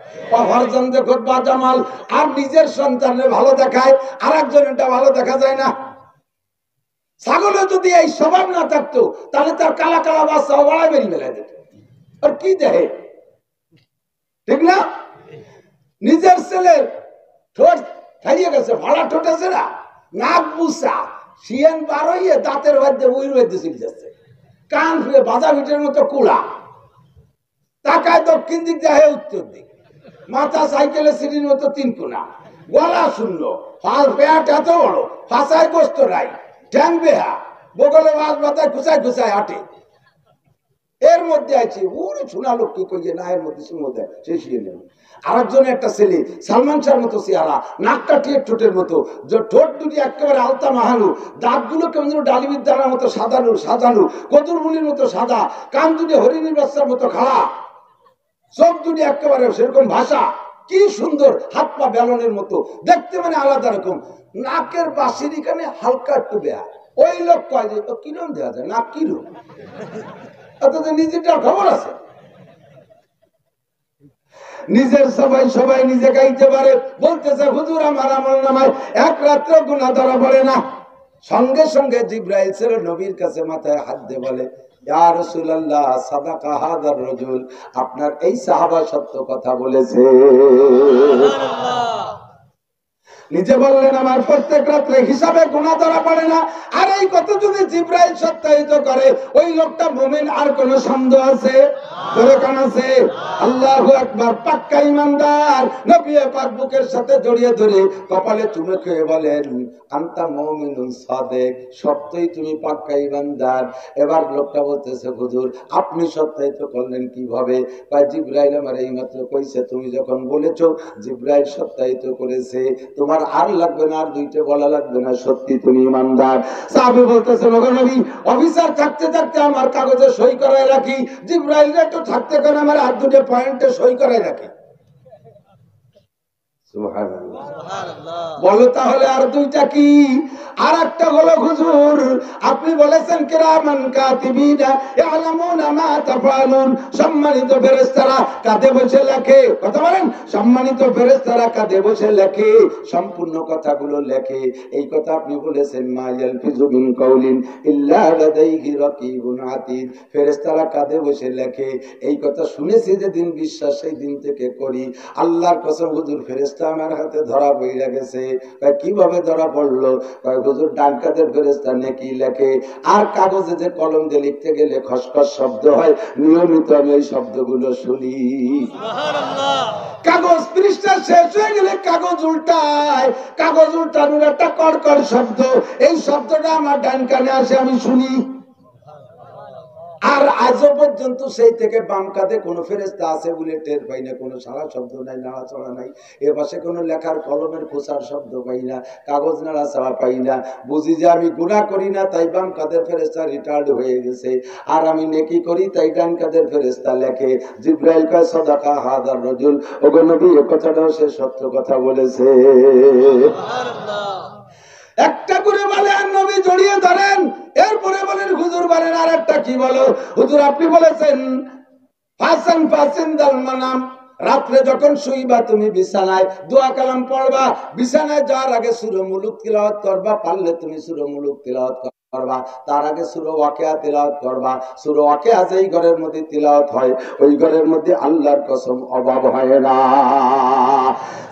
জামাল আর নিজের সন্তানের ভালো দেখায়, আর একজনেরটা ভালো দেখা যায় না। ছাগলে যদি এই স্বভাব না থাকতো তাহলে তার কালা কালা বাচ্চা বাড়াই বেরিয়ে মেলা যেত। আর কি দেখে, ঠিক না? নিজের ছেলের ঠোঁট খাইয়ে গেছে, ভাড়া ঠোঁট আছে না, নাক বুসা শিয়ান বার হইয়ে দাঁতের মধ্যে উইর মধ্যে চলে যাচ্ছে, কান ফুয়ে বাজা ভিটের মতো কুড়া, তাকায় দক্ষিণ দিক দেখে উত্তর দিক, মাথা সাইকেলের সিঁড়ির মতো তিন কোনা, গলা শূন্য, হাল পেট এত বড়, ফাঁসায় গোস্ত নাই, ঠ্যাং বেহা, বগলে মাছ মাথায় খুচায় খুচায় হাঁটে। এর মধ্যে আছে ওরে শোনা লোক কি কইয়ে না, এর মধ্যে মধ্যে সে শুয়ে নেব। আরেকজনে একটা ছেলে সালমান শাহর মতো চেহারা, নাকটা টিয়ে ঠোঁটের মতো, ঠোঁট দুটি একেবারে আলতা মাহানু, দাঁতগুলো কেমন ডালিমির দানার মতো সাজানো সাজানো, কদুরমুলির মতো সাদা, কান দুটি হরিণীর বাচ্চার মতো খাড়া, চোখ দুটি একেবারে সেরকম ভাষা, কি সুন্দর, হাত পা বেলনের মতো দেখতে, মানে আলাদা রকম। নাকের বাসির এখানে হালকা একটু দেয়া, ওই লোক কয় যে কিরম দেওয়া যায়, নাক কিরম, অথচ নিজেটার খবর আছে। নিজের সবাই সবাই নিজে গাইতে পারে, বলতেছে হুজুর আমার আমল নামায় এক রাত্রে গুনাহ ধরা পড়ে না। সঙ্গে সঙ্গে জিবরাইল ছিল নবীর কাছে, মাথায় হাত দিয়ে বলে, ইয়া রাসূলুল্লাহ সাদাকা হাযার রাজুল, আপনার এই সাহাবা সত্য কথা বলেছে। নিজে বললেন আমার প্রত্যেক রাত্রে হিসাবে গুনাহ ধরা পড়ে না। আর এই কথা যদি জিবরাইল সত্যায়িত করে, ওই লোকটা মুমিন, আর কোন সন্দেহ আছে? আছে? আল্লাহু আকবার। পাক্কা ঈমানদার। নবী পাক বুকের সাথে জড়িয়ে ধরে কপালে চুমে খেয়ে বলেন, আনতা মুমিনুন সাদিক, সত্যই তুমি পাক্কা ঈমানদার। এবার লোকটা বলতেছে, হুজুর আপনি সত্যায়িত করলেন কিভাবে? জিবরাইল আমার এইমাত্র কইছে, তুমি যখন বলেছো জিবরাইল সত্যায়িত করেছে, তোমার আর লাগবে না, আর দুইটা বলা লাগবে না, সত্যি তুমি ঈমানদার। সাহাবী বলতেছে, নবী অফিসার থাকতে থাকতে আমার কাগজে সই করায় রাখি, জিবরাইল একটু থাকতে করে আমার আর দুটো পয়েন্টে সই করায় রাখি। সুবহানাল্লাহ। বলো তাহলে আর দুইটা কি? আর একটা হলো, হুজুর আপনি বলেছেন কিরামান কাতিবিনা ইয়ালামুনা মা তাফআলুন, সম্মানিত ফেরেশতারা কাঁধে বসে লেখে। কথা বলেন, সম্মানিত ফেরেশতারা কাঁধে বসে লেখে, সম্পূর্ণ কথাগুলো লেখে। এই কথা আপনি বলেছেন, মা ইয়ালফিযু মিন কাউলিন ইল্লা লাদাইহি রাকিবুন আতীদ, ফেরেশতারা কাঁধে বসে লেখে। এই কথা শুনেছি যেদিন, বিশ্বাস সেই দিন থেকে করি। আল্লাহর কসম হুজুর ফেরেশতা আমার হাতে ধরা পড়ে গেছে। কিভাবে ধরা পড়লো? হুজুর ডান কাঁধের ফেরেশতা নেকি লেখে, আর কাগজে যে কলম দিয়ে লিখতে গেলে খসখস শব্দ হয়, নিয়মিত আমি এই শব্দগুলো শুনি। কাগজ পৃষ্ঠা শেষ হয়ে গেলে কাগজ উল্টায়, কাগজ উল্টানোর একটা কড়কড় শব্দ, এই শব্দটা আমার ডান কানে আসে, আমি শুনি। আর আজও পর্যন্ত সেই থেকে বাম কাঁধে কোনো ফেরেশতা আছে বলে টের পাই না, কোনো সারা শব্দ নাই, নাড়াচড়া নাই। এ পাশে কোনো লেখার কলমের খোঁচার শব্দ পাই না, কাগজ নাড়াচড়া পাই না। বুঝি যে আমি গুনাহ করি না, তাই বাম কাঁধের ফেরেশতা রিটায়ার্ড হয়ে গেছে, আর আমি নেকি করি, তাই ডান কাঁধের ফেরেশতা লেখে। জিবরাইল কয় সাদাকা হাযার রাজুল, ওগো নবী এই কথাটাও সে সত্য কথা বলেছে। একটা করে বলে আর নবী জড়িয়ে ধরেন, এরপরে বলেন হুজুর বলেন আর একটা কি বলো? হুজুর আপনি বলেছেন ফাসান ফাসিন দাল মানাম, রাত্রে যখন শুইবা তুমি বিছানায় দোয়া কালাম পড়বা, বিছানায় যাওয়ার আগে সূরা মুলুক তিলাওয়াত করবা, পারলে তুমি সূরা মুলুক তিলাওয়াত করবা, তার আগে সূরা ওয়াকিয়া তিলাওয়াত করবা। সূরা ওয়াকিয়া যেই ঘরের মধ্যে তিলাওয়াত হয়, ওই ঘরের মধ্যে আল্লাহর কসম অভাব হয় না।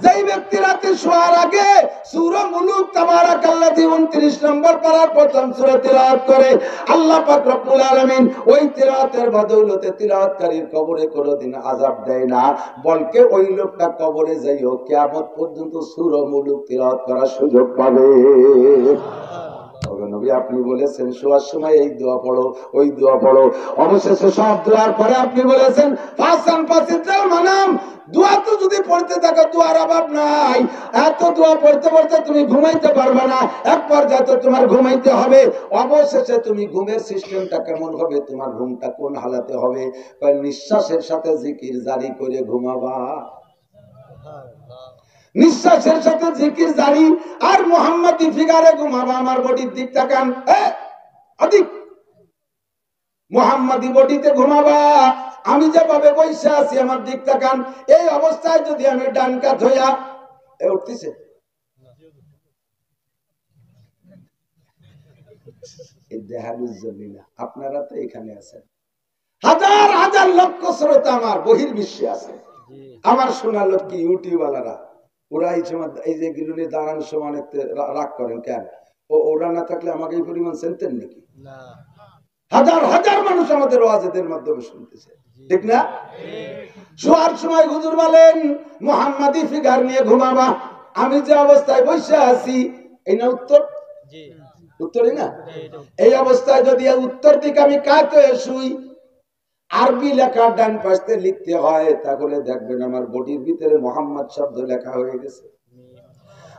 যেই ব্যক্তি রাতে শোয়ার আগে সূরা মুলুক তাবারাকাল্লাযী 29 নম্বর পারার প্রথম সূরা তিলাওয়াত করে, আল্লাহ পাক রব্বুল আলামিন ওই তিলাওয়াতের বদৌলতে তিলাওয়াতকারীর কবরে কোনোদিন আযাব দেয় না, বলকে ওই লোকটা কবরে যাইও কিয়ামত পর্যন্ত সূরা মুলুক তিলাওয়াত করার সুযোগ পাবে। নবী আপনি বলেছেন শোয়ার সময় এই দোয়া পড়ো, ওই দোয়া পড়ো। অবশেষে সব দোয়ার পরে আপনি বলেছেন ফাসান ফাসিদাল মানাম, দোয়া তো যদি পড়তে থাকো দোয়ার অভাব নাই, এত দোয়া পড়তে পড়তে তুমি ঘুমাইতে পারবে না, এক পর্যায়ে তো তোমার ঘুমাইতে হবে। অবশেষে তুমি ঘুমের সিস্টেমটা কেমন হবে, তোমার ঘুমটা কোন হালাতে হবে? নিঃশ্বাসের সাথে জিকির জারি করে ঘুমাবা, নিঃশ্বাসের সাথে জিকির জারি আর মোহাম্মদী ফিগারে ঘুমাবা। আমার বডির দিক তাকান, অধিক মোহাম্মদী বডিতে ঘুমাবা। আমি যেভাবে বসে আছি আমার দিক তাকান, এই অবস্থায় যদি আমি ডান কাত হইয়া উঠতেছে, আপনারা তো এখানে আছেন, হাজার হাজার লক্ষ শ্রোতা আমার বহির্বিশ্বে আছে, আমার শোনা লক্ষ্মী ইউটিউবওয়ালারা, ওরা এই সময় এই যে গিলু নিয়ে দাঁড়ানোর সময় অনেক রাগ করেন কেন? ওরা না থাকলে আমাকে এই পরিমাণ চিনতেন নাকি? হাজার হাজার মানুষ আমাদের ওয়াজেদের মাধ্যমে শুনতেছে, ঠিক না? শোয়ার সময় হুজুর বলেন মুহাম্মাদি ফিগার নিয়ে ঘুমাবা। আমি যে অবস্থায় বসে আছি, এই না উত্তর, উত্তরই না, এই অবস্থায় যদি উত্তর দিকে আমি কাত হয়ে শুই, আরবি লেখা ডান পাশে লিখতে হয়, তাহলে দেখবেন আমার বডির ভিতরে মোহাম্মদ শব্দ লেখা হয়ে গেছে।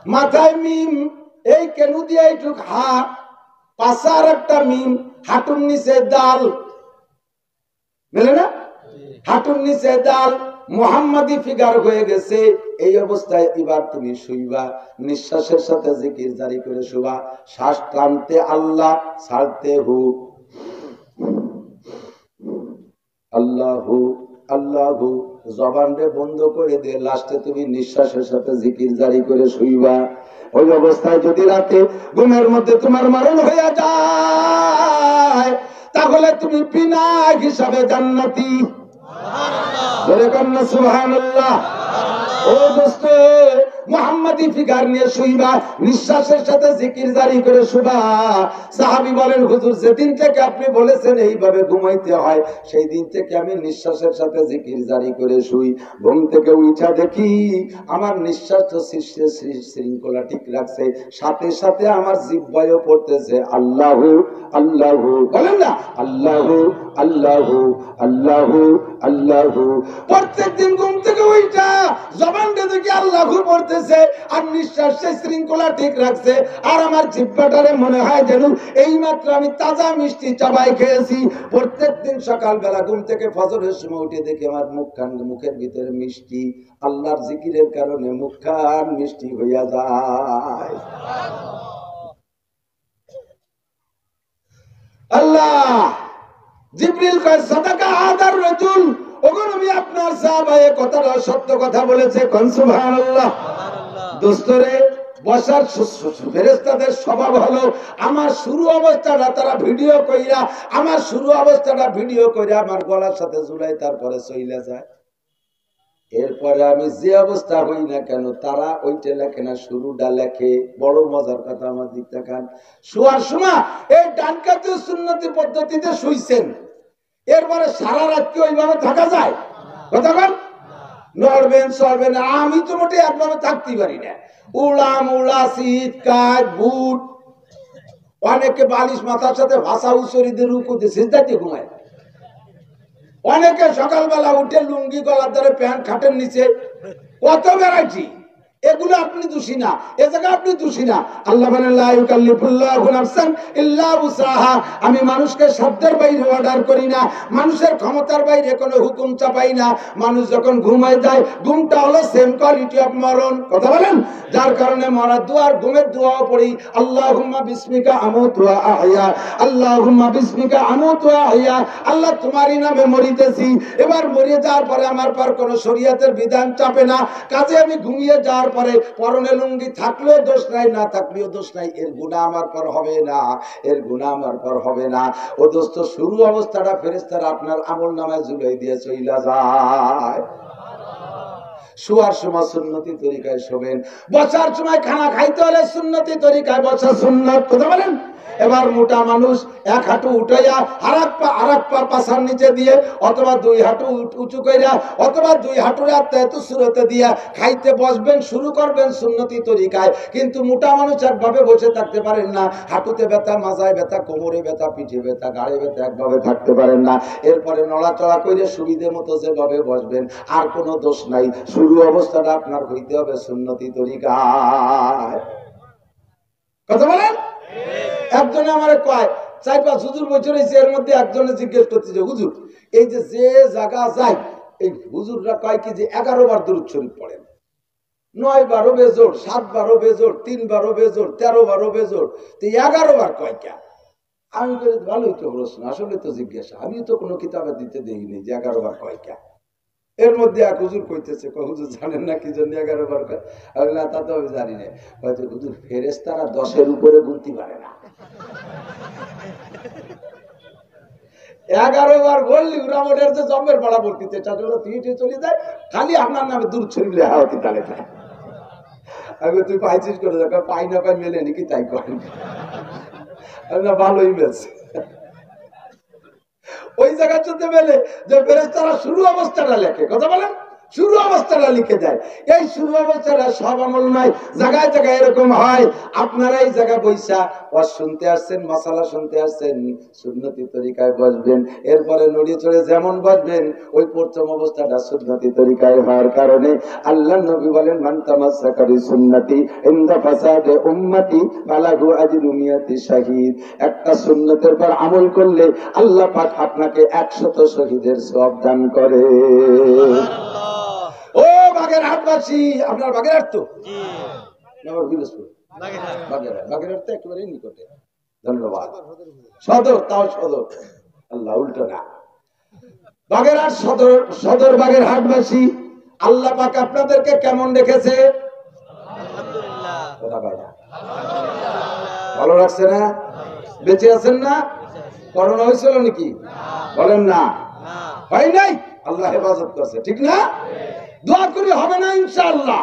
মাথায় মিম, এই কেন দিয়ে এইটুক হা, পাশার একটা মিম, হাঁটুর নিচে দাল, মেলে না? হাঁটুর নিচে দাল, মুহাম্মাদি ফিগার হয়ে গেছে। এই অবস্থায় এবার তুমি শুইবা, নিঃশ্বাসের সাথে জিকির জারি করে শুবা। শ্বাস টানতে আল্লাহ, ছাড়তে হু আল্লাহু আল্লাহু, জবানটা বন্ধ করে দিয়ে লাস্টে তুমি নিঃশ্বাসের সাথে জিকির জারি করে শুইবা। ওই অবস্থায় যদি রাতে ঘুমের মধ্যে তোমার মরণ হয়ে যায়, তাহলে তুমি বিনা হিসাবে জান্নাতি। ধরে কন্যা সুবহানাল্লাহ। ও দোস্ত, মুহাম্মাদি ফিগার নিয়ে শুইবা, নিঃশ্বাসের সাথে জিকির জারি করে শুবা। সাহাবী বলেন হুজুর যেদিন থেকে আপনি বলেছেন এইভাবে ঘুমাইতে হয়, সেই দিন থেকে আমি নিঃশ্বাসের সাথে জিকির জারি করে শুই। ঘুম থেকে উঠা দেখি আমার নিঃশ্বাস তো শৃঙ্খলা ঠিক রাখছে, সাথে সাথে আমার জিহ্বায়ও পড়তেছে আল্লাহু আল্লাহু, বলেন না আল্লাহু আল্লাহু আল্লাহু আল্লাহু। প্রত্যেকদিন ঘুম থেকে উঠা জবানটা দেখি আল্লাহু পড়তেছে আর নিঃশ্বাসে শৃঙ্খলা ঠিক রাখছে, আর আমার জিহ্বাটারে মনে হয় যেন এইমাত্র আমি তাজা মিষ্টি চাবাই খেয়েছি। প্রত্যেকদিন সকালবেলা ঘুম থেকে ফজরের সময় উঠে দেখি আমার মুখের ভিতরে মিষ্টি, আল্লাহর জিকিরের কারণে মুখখান মিষ্টি হইয়া যায়। আল্লাহ জিবরিল কয় সাদাকা হাদার রাজুল, ওগো নবী আপনার সাহাবা এই কথাটা সত্য কথা বলেছে, কোন সুবহানাল্লাহ। দোস্তরে বসার ফেরেশতাদের স্বভাব হলো আমার শুরু অবস্থাটা তারা ভিডিও কইরা, আমার শুরু অবস্থাটা ভিডিও কইরা আমার গলার সাথে ঝুলাই তারপরে চইলা যায়। এরপরে আমি যে অবস্থা হই না কেন তারা ওইটা লেখে না, শুরুটা লেখে। বড় মজার কথা, আমার দিক তাকান। শোয়ার সময় এই ডান কাতে সুন্নতি পদ্ধতিতে শুইছেন, এরপরে সারা রাত কি ওইভাবে থাকা যায়? কতক্ষণ নড়বেন চড়বেন? আমি তো মোটে একভাবে থাকতেই পারি না, উড়া মুড়া শীত কাজ বুট, অনেকে বালিশ মাথার সাথে ভাষা উচরিদের রুকুতে সিজদাতে ঘুমায়, অনেকে সকালবেলা উঠে লুঙ্গি গলার ধরে প্যান্ট খাটের নিচে, কত ভ্যারাইটি। এগুলো আপনি দোষী না, এ জায়গায় আপনি দোষী না। আল্লাহ বলেন লা ইউকাল্লিফুল্লাহু নাফসান ইল্লা উসআহা, আমি মানুষকে শব্দের বাইরে অর্ডার করি না, মানুষের ক্ষমতার বাইরে কোনো হুকুম চাপাই না। মানুষ যখন ঘুমায় যায়, ঘুমটা হলো সেম কোয়ালিটি অফ মরণ, কথা বলেন। যার কারণে মরার দোয়ার ঘুমের দোয়াও পড়ি, আল্লাহুম্মা বিসমিকা আমুতু ওয়া আহইয়া, আল্লাহুম্মা বিসমিকা আমুতু ওয়া আহইয়া। আল্লাহ তোমারই নামে মরিতেছি, এবার মরে যাওয়ার পরে আমার পর কোনো শরীয়তের বিধান চাপে না, কাজে আমি ঘুমিয়ে যাওয়ার পরে পরনে লুঙ্গি থাকলেও দোষ নাই, না থাকলেও দোষ নাই, এর গুনাহ আমার পর হবে না, এর গুনাহ আমার পর হবে না। ও দোস্ত, শুরু অবস্থাটা ফেরেশতারা আপনার আমল নামায় ঝুলাই দিয়ে চইলা যায়। শোয়ার সময় সুন্নতি তরিকায় শোবেন, বসার সময় খানা খাইতে হলে সুন্নতি তরিকায় বসা সুন্নত, কথা বলেন। এবার মোটা মানুষ এক হাঁটু উঠাইয়া আরেক পা পাছার নিচে দিয়ে অথবা দুই হাঁটু উঁচু কইরা অথবা দুই হাঁটুর এত সুরতে দিয়া খাইতে বসবেন, শুরু করবেন সুন্নতি তরিকায়। কিন্তু মোটা মানুষ একভাবে বসে থাকতে পারেন না, হাঁটুতে ব্যথা, মাজায় ব্যথা, কোমরে ব্যথা, পিঠে ব্যথা, গাড়ে ব্যথা, একভাবে থাকতে পারেন না। এরপরে নড়াচড়া করে সুবিধে মতো যেভাবে বসবেন, আর কোনো দোষ নাই। শুরু অবস্থাটা আপনার হইতে হবে সুন্নতি তরিকায়। কথা বলেন? একজনে আমার কয় 4-5 হুজুর বছর হয়েছে, এর মধ্যে একজনে জিজ্ঞেস করতে যে হুজুর এই যে জায়গা যায় এই হুজুররা কয় কি যে 11 বার দুরূদ শরীফ পড়েন, 9 বারও বেজোড়, 7 বারও বেজোড়, 3 বারও বেজোড়, 13 বারও বেজোড়, তো 11 বার কয় কে? আমি বলি ভালোই তো প্রশ্ন, আসলে তো জিজ্ঞাসা, আমি তো কোনো কিতাবে দিতে দেইনি যে 11 বার কয় কে। এর মধ্যে এক হুজুর কইতেছে, হুজুর জানেন না কি জন্য 11 বার কয়? আমি না, তা তো আমি জানি না। হয়তো হুজুর ফেরেশতারা 10-এর উপরে গুনতে পারে না। 11 বার বললি ওরা মনে হচ্ছে জম্মের পাড়া বলতে তুই চলে যায়, খালি আপনার নামে দুরূদ শরীফ লেখা হতে তালে যায়। আমি তুই পাইছিস করে দেখ, পাই না পাই মেলে নাকি তাই করেন না, ভালোই মেলছে। ওই জায়গার জন্য মেলে যে ফেরেশতারা শুরু অবস্থাটা লেখে। কথা বলেন? শুরু অবস্থাটা লিখে দেয়। এই শুরু অবস্থাটা সব আমল নয়, জায়গায় জায়গায় এরকম হয়। আপনারা এই জায়গায় বৈশা ওয়াজ শুনতে আসছেন, মাসালা শুনতে আসছেন, সুন্নতি তরিকায় বসবেন। এরপরে নড়িয়ে চড়ে যেমন বসবেন, ওই প্রথম অবস্থাটা সুন্নতি তরিকায় হওয়ার কারণে আল্লাহর নবী বলেন, মান তামাসসাকা বিসুন্নতি ইনদা ফাসাদে উম্মতি ফালাহু আজরু মিয়াতি শাহীদ। একটা সুন্নতের পর আমল করলে আল্লাহ পাক আপনাকে 100 শহীদের সওয়াব দান করে। ও বাগেরহাটবাসী, আপনার বাগেরহাট তো? বাগেরহাট তো একেবারে নিকটে। ধন্যবাদ। সদর, তাও সদর, আল্লাহ উল্টো না। বাগেরহাট সদর বাগেরহাটবাসী, আল্লাহ পাক আপনাদেরকে কেমন রেখেছে? ভালো রাখছে না? বেঁচে আছেন না? করোনা হয়েছিল নাকি? বলেন না, হয় নাই? আল্লাহ হেফাজত করছে, ঠিক না? দোয়া করি হবে না ইনশাআল্লাহ।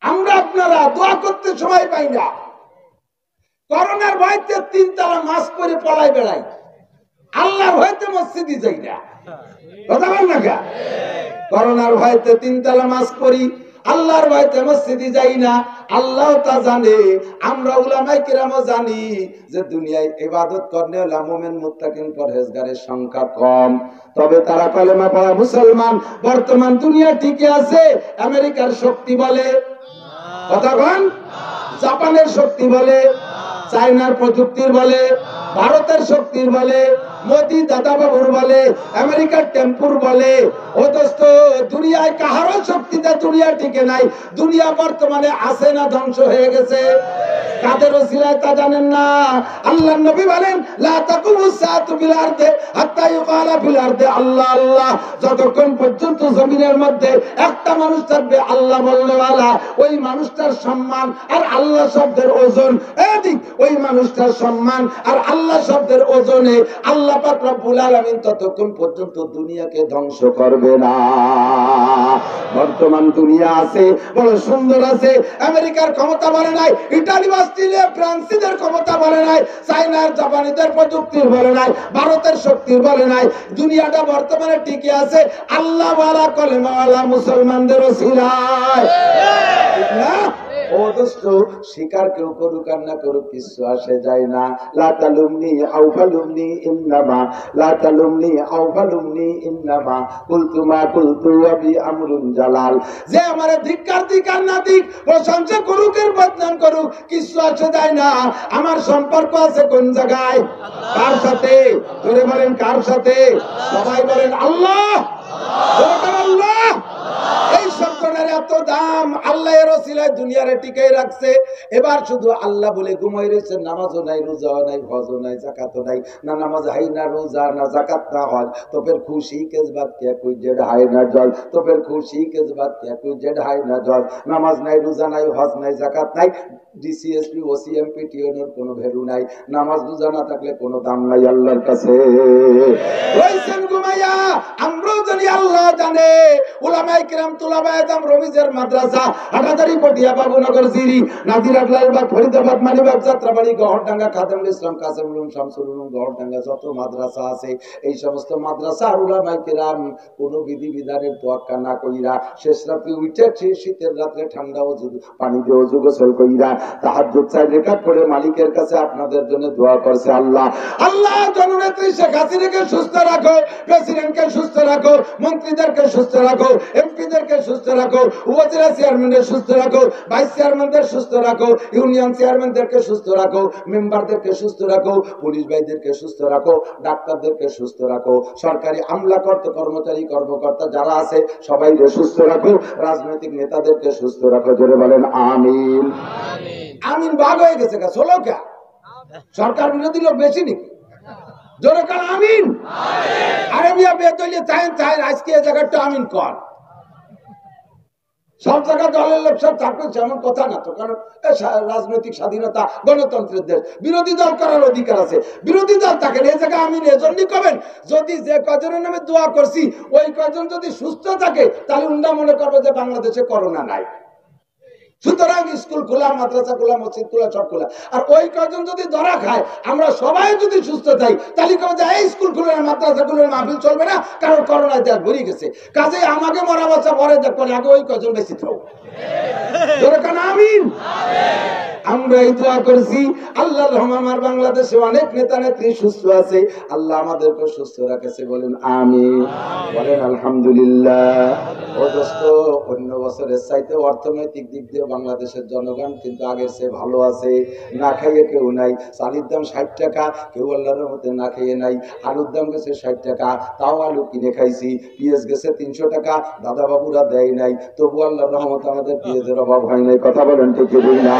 আমরা আপনারা দোয়া করতে সময় পাই না। করোনার ভয়তে 3 তলা মাস্ক পরে পলাই বেড়াই, আল্লাহর ভয়তে মসজিদে যাই না। কথা বল না গা? করোনার ভয়তে 3 তলা মাস্ক পরি, আল্লাহর ভয়তে মসজিদে যাই না। আল্লাহ তা জানে, আমরা উলামায়ে কেরামও জানি যে দুনিয়ায় ইবাদত করনে ওলা মুমিন মুত্তাকিন পরহেজগারের সংখ্যা কম। তবে তারা কালেমা পড়া মুসলমান। বর্তমান দুনিয়া টিকে আছে আমেরিকার শক্তি বলে, কথা বল, জাপানের শক্তি বলে, চায়নার প্রযুক্তির বলে, ভারতের শক্তির বলে, মোদি দাদা বাবুর বলে, আমেরিকার টেম্পুর বলে। ও দোস্ত, দুনিয়ায় কাহারও শক্তিতে দুনিয়া টিকে নাই। দুনিয়া বর্তমানে আছে না ধ্বংস হয়ে গেছে? কাদের ওসিলায় তা জানেন না? আল্লাহর নবী বলেন, লা তাকুমুস সাআতু ফিল আরদি হাত্তা ইউকালা ফিল আরদি আল্লাহ আল্লাহ। যতক্ষণ পর্যন্ত জমিনের মধ্যে একটা মানুষ থাকবে আল্লাহ বলনেওয়ালা, ওই মানুষটার সম্মান আর আল্লাহ শব্দের ওজন এদিক, ওই মানুষটার সম্মান আর আল্লাহ শব্দের ওজনে আল্লাহ পাক রব্বুল আলামিন ততক্ষণ পর্যন্ত দুনিয়াকে ধ্বংস করবে না। বর্তমান দুনিয়া আছে, বড় সুন্দর আছে। আমেরিকার ক্ষমতা বলে নাই, ইটালি, অস্ট্রেলিয়া, ফ্রান্সিদের ক্ষমতা বলে নাই, চায়নার জাপানিদের প্রযুক্তির বলে নাই, ভারতের শক্তির বলে নাই। দুনিয়াটা বর্তমানে টিকে আছে আল্লাহ ওয়ালা কলেমাওয়ালা মুসলমানদের ওসিলায়। ঠিক না? ও দোস্ত, স্বীকার কেউ করুক আর না করুক কিছু আসে যায় না। লা তালুমনি আও ফালুমনি ইন্নামা, লা তালুমনি আও ফালুমনি ইন্নামা কুলতু মা কুলতু আবি আমরুন জালাল। যে আমারে ধিক্কার দিক আর না দিক, প্রশংসা করুক আর বদনাম করুক, কিছু আসে যায় না। আমার সম্পর্ক আছে কোন জায়গায়? কার সাথে? জোরে বলেন, কার সাথে? সবাই বলেন আল্লাহ। আল্লাহ, এই শব্দটার এত দাম। আল্লাহ এর ওসিলায় দুনিয়ারে টিকে রাখছে। এবার শুধু আল্লাহ বলে ঘুমাই রয়েছে, নামাজও নাই, রোজাও নাই, হজও নাই, যাকাতও নাই। না নামাজ হাই, না রোজা, না যাকাত, না হজ। তো ফের খুশি কেস বাত কিয়া কোই জেড হাই না জল, তো ফের খুশি কেস বাত কিয়া কোই জেড হাই না জল। নামাজ নাই, রোজা নাই, হজ নাই, যাকাত নাই, ডিসিএসপি ওসিএমপি টিওনের কোনো ভ্যালু নাই। নামাজ রোজা না থাকলে কোনো দাম নাই আল্লাহর কাছে। রইছেন ঘুমাইয়া, আমরাও জানি আল্লাহ জানে। উলামায়ে কিরাম তুলাবায়ে আজম রমিজের মাদ্রাসা হাটাজারি পটিয়া বাবুনগর জিরি নাজিরাট লালবাগ ফরিদাবাদ মানিবাগ যাত্রাবাড়ি গহরডাঙ্গা খাদেমুল ইসলাম কাসেমুল উলুম শামসুল উলুম গহরডাঙ্গা যত মাদ্রাসা আছে এই সমস্ত মাদ্রাসা আর উলামায়ে কিরাম কোন বিধি বিধানের তোয়াক্কা না কইরা শেষ রাতে উঠে শীতের রাতে ঠান্ডা ওযু পানি দিয়ে ওযু গোসল কইরা তাহাজ্জুদ 4 রাকাত পড়ে মালিকের কাছে আপনাদের জন্য দোয়া করছে আল্লাহ আল্লাহ জননেত্রী শেখ হাসিনাকে সুস্থ রাখো, প্রেসিডেন্টকে সুস্থ রাখো, মন্ত্রীদেরকে সুস্থ রাখো, এমপিদেরকে সুস্থ রাখো, উপজেলা চেয়ারম্যানদের সুস্থ রাখো, ভাইস চেয়ারম্যানদের সুস্থ রাখো, ইউনিয়ন চেয়ারম্যানদেরকে সুস্থ রাখো, মেম্বারদেরকে সুস্থ রাখো, পুলিশ ভাইদেরকে সুস্থ রাখো, ডাক্তারদেরকে সুস্থ রাখো, সরকারি আমলাকর্তা কর্মচারী কর্মকর্তা যারা আছে সবাইকে সুস্থ রাখো, রাজনৈতিক নেতাদেরকে সুস্থ রাখো। জোরে বলেন আমিন। আমিন ভাগ হয়ে গেছে গা চলো কে সরকার বিরোধী লোক বেশি নাকি? জোরে কাল আমিন। আরে মিয়া বেতইলে চাই আজকে এই জায়গাটা আমিন কর। সব জায়গা দলের লোক সব থাকবে যেমন কথা না তো, কারণ রাজনৈতিক স্বাধীনতা গণতন্ত্রের দেশ, বিরোধী দল করার অধিকার আছে। বিরোধী দল থাকেন এই জায়গায় আমিন এজন্যই করবেন যদি যে কজনের নামে দোয়া করছি ওই কজন যদি সুস্থ থাকে তাহলে উন্ডা মনে করবে যে বাংলাদেশে করোনা নাই। সুতরাং স্কুল খোলা, মাদ্রাসা খোলা, মসজিদ খোলা, সব খোলা। আর ওই কজন যদি ধরা খায় আমরা সবাই যদি সুস্থ থাই তাহলে কেউ যে এই স্কুল খুলে না, মাদ্রাসা খুলে মাহফিল চলবে না, কারণ করোনায় দেশ ভরে গেছে। কাজে আমাকে মরা বাচ্চা পরে দেখবেন আগে ওই কজন বেশি থাও। আমিন। আমরা এই দোয়া করছি আল্লাহর রহমতে আমার বাংলাদেশে অনেক নেতা নেত্রী সুস্থ আছে, আল্লাহ আমাদেরকে সুস্থ রাখেছে। বলেন আমিন, বলেন আলহামদুলিল্লাহ। ও দোস্ত, অন্য বছরের চাইতে অর্থনৈতিক দিক দিয়ে বাংলাদেশের জনগণ কিন্তু আগের চেয়ে ভালো আছে। না খাইয়ে কেউ নাই। চালের দাম 60 টাকা, কেউ আল্লাহর রহমতে না খেয়ে নাই। আলুর দাম গেছে 60 টাকা, তাও আলু কিনে খাইছি। পেঁয়াজ গেছে 300 টাকা, দাদা বাবুরা দেয় নাই, তবু আল্লাহর রহমতে আমাদের পেঁয়াজের অভাব হয় নাই। কথা বলেন ঠিক না?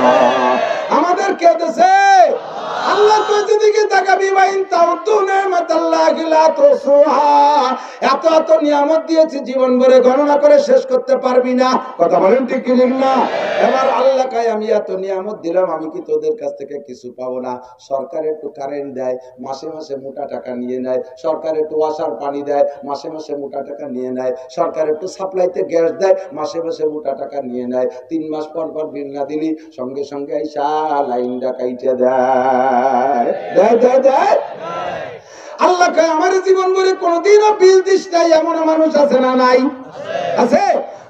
আমাদের কে দেশে আল্লাহ কইতে দিকে তাকাবি বাইন তাউতু নেমাতাল্লাহি লা তুসুহা। এত এত নিয়ামত দিয়েছি জীবন ভরে গণনা করে শেষ করতে পারবি না। কথা বলেন ঠিক কি না? এবার আল্লাহ কয় আমি এত নিয়ামত দিলাম, আমি কি তোদের কাছ থেকে কিছু পাবো না? সরকার একটু কারেন্ট দেয়, মাসে মাসে মোটা টাকা নিয়ে নেয়। সরকার একটু ওয়াসার পানি দেয়, মাসে মাসে মোটা টাকা নিয়ে নেয়। সরকার একটু সাপ্লাইতে গ্যাস দেয়, মাসে মাসে মোটা টাকা নিয়ে নেয়। 3 মাস পর পর বিল না দিলি সঙ্গে সঙ্গে আইসা লাইনটা কাইটে দেয়। আল্লাহ কয় আমার জীবন ভরে কোনদিনও বিল দিস নাই এমন মানুষ আছে না নাই? আছে।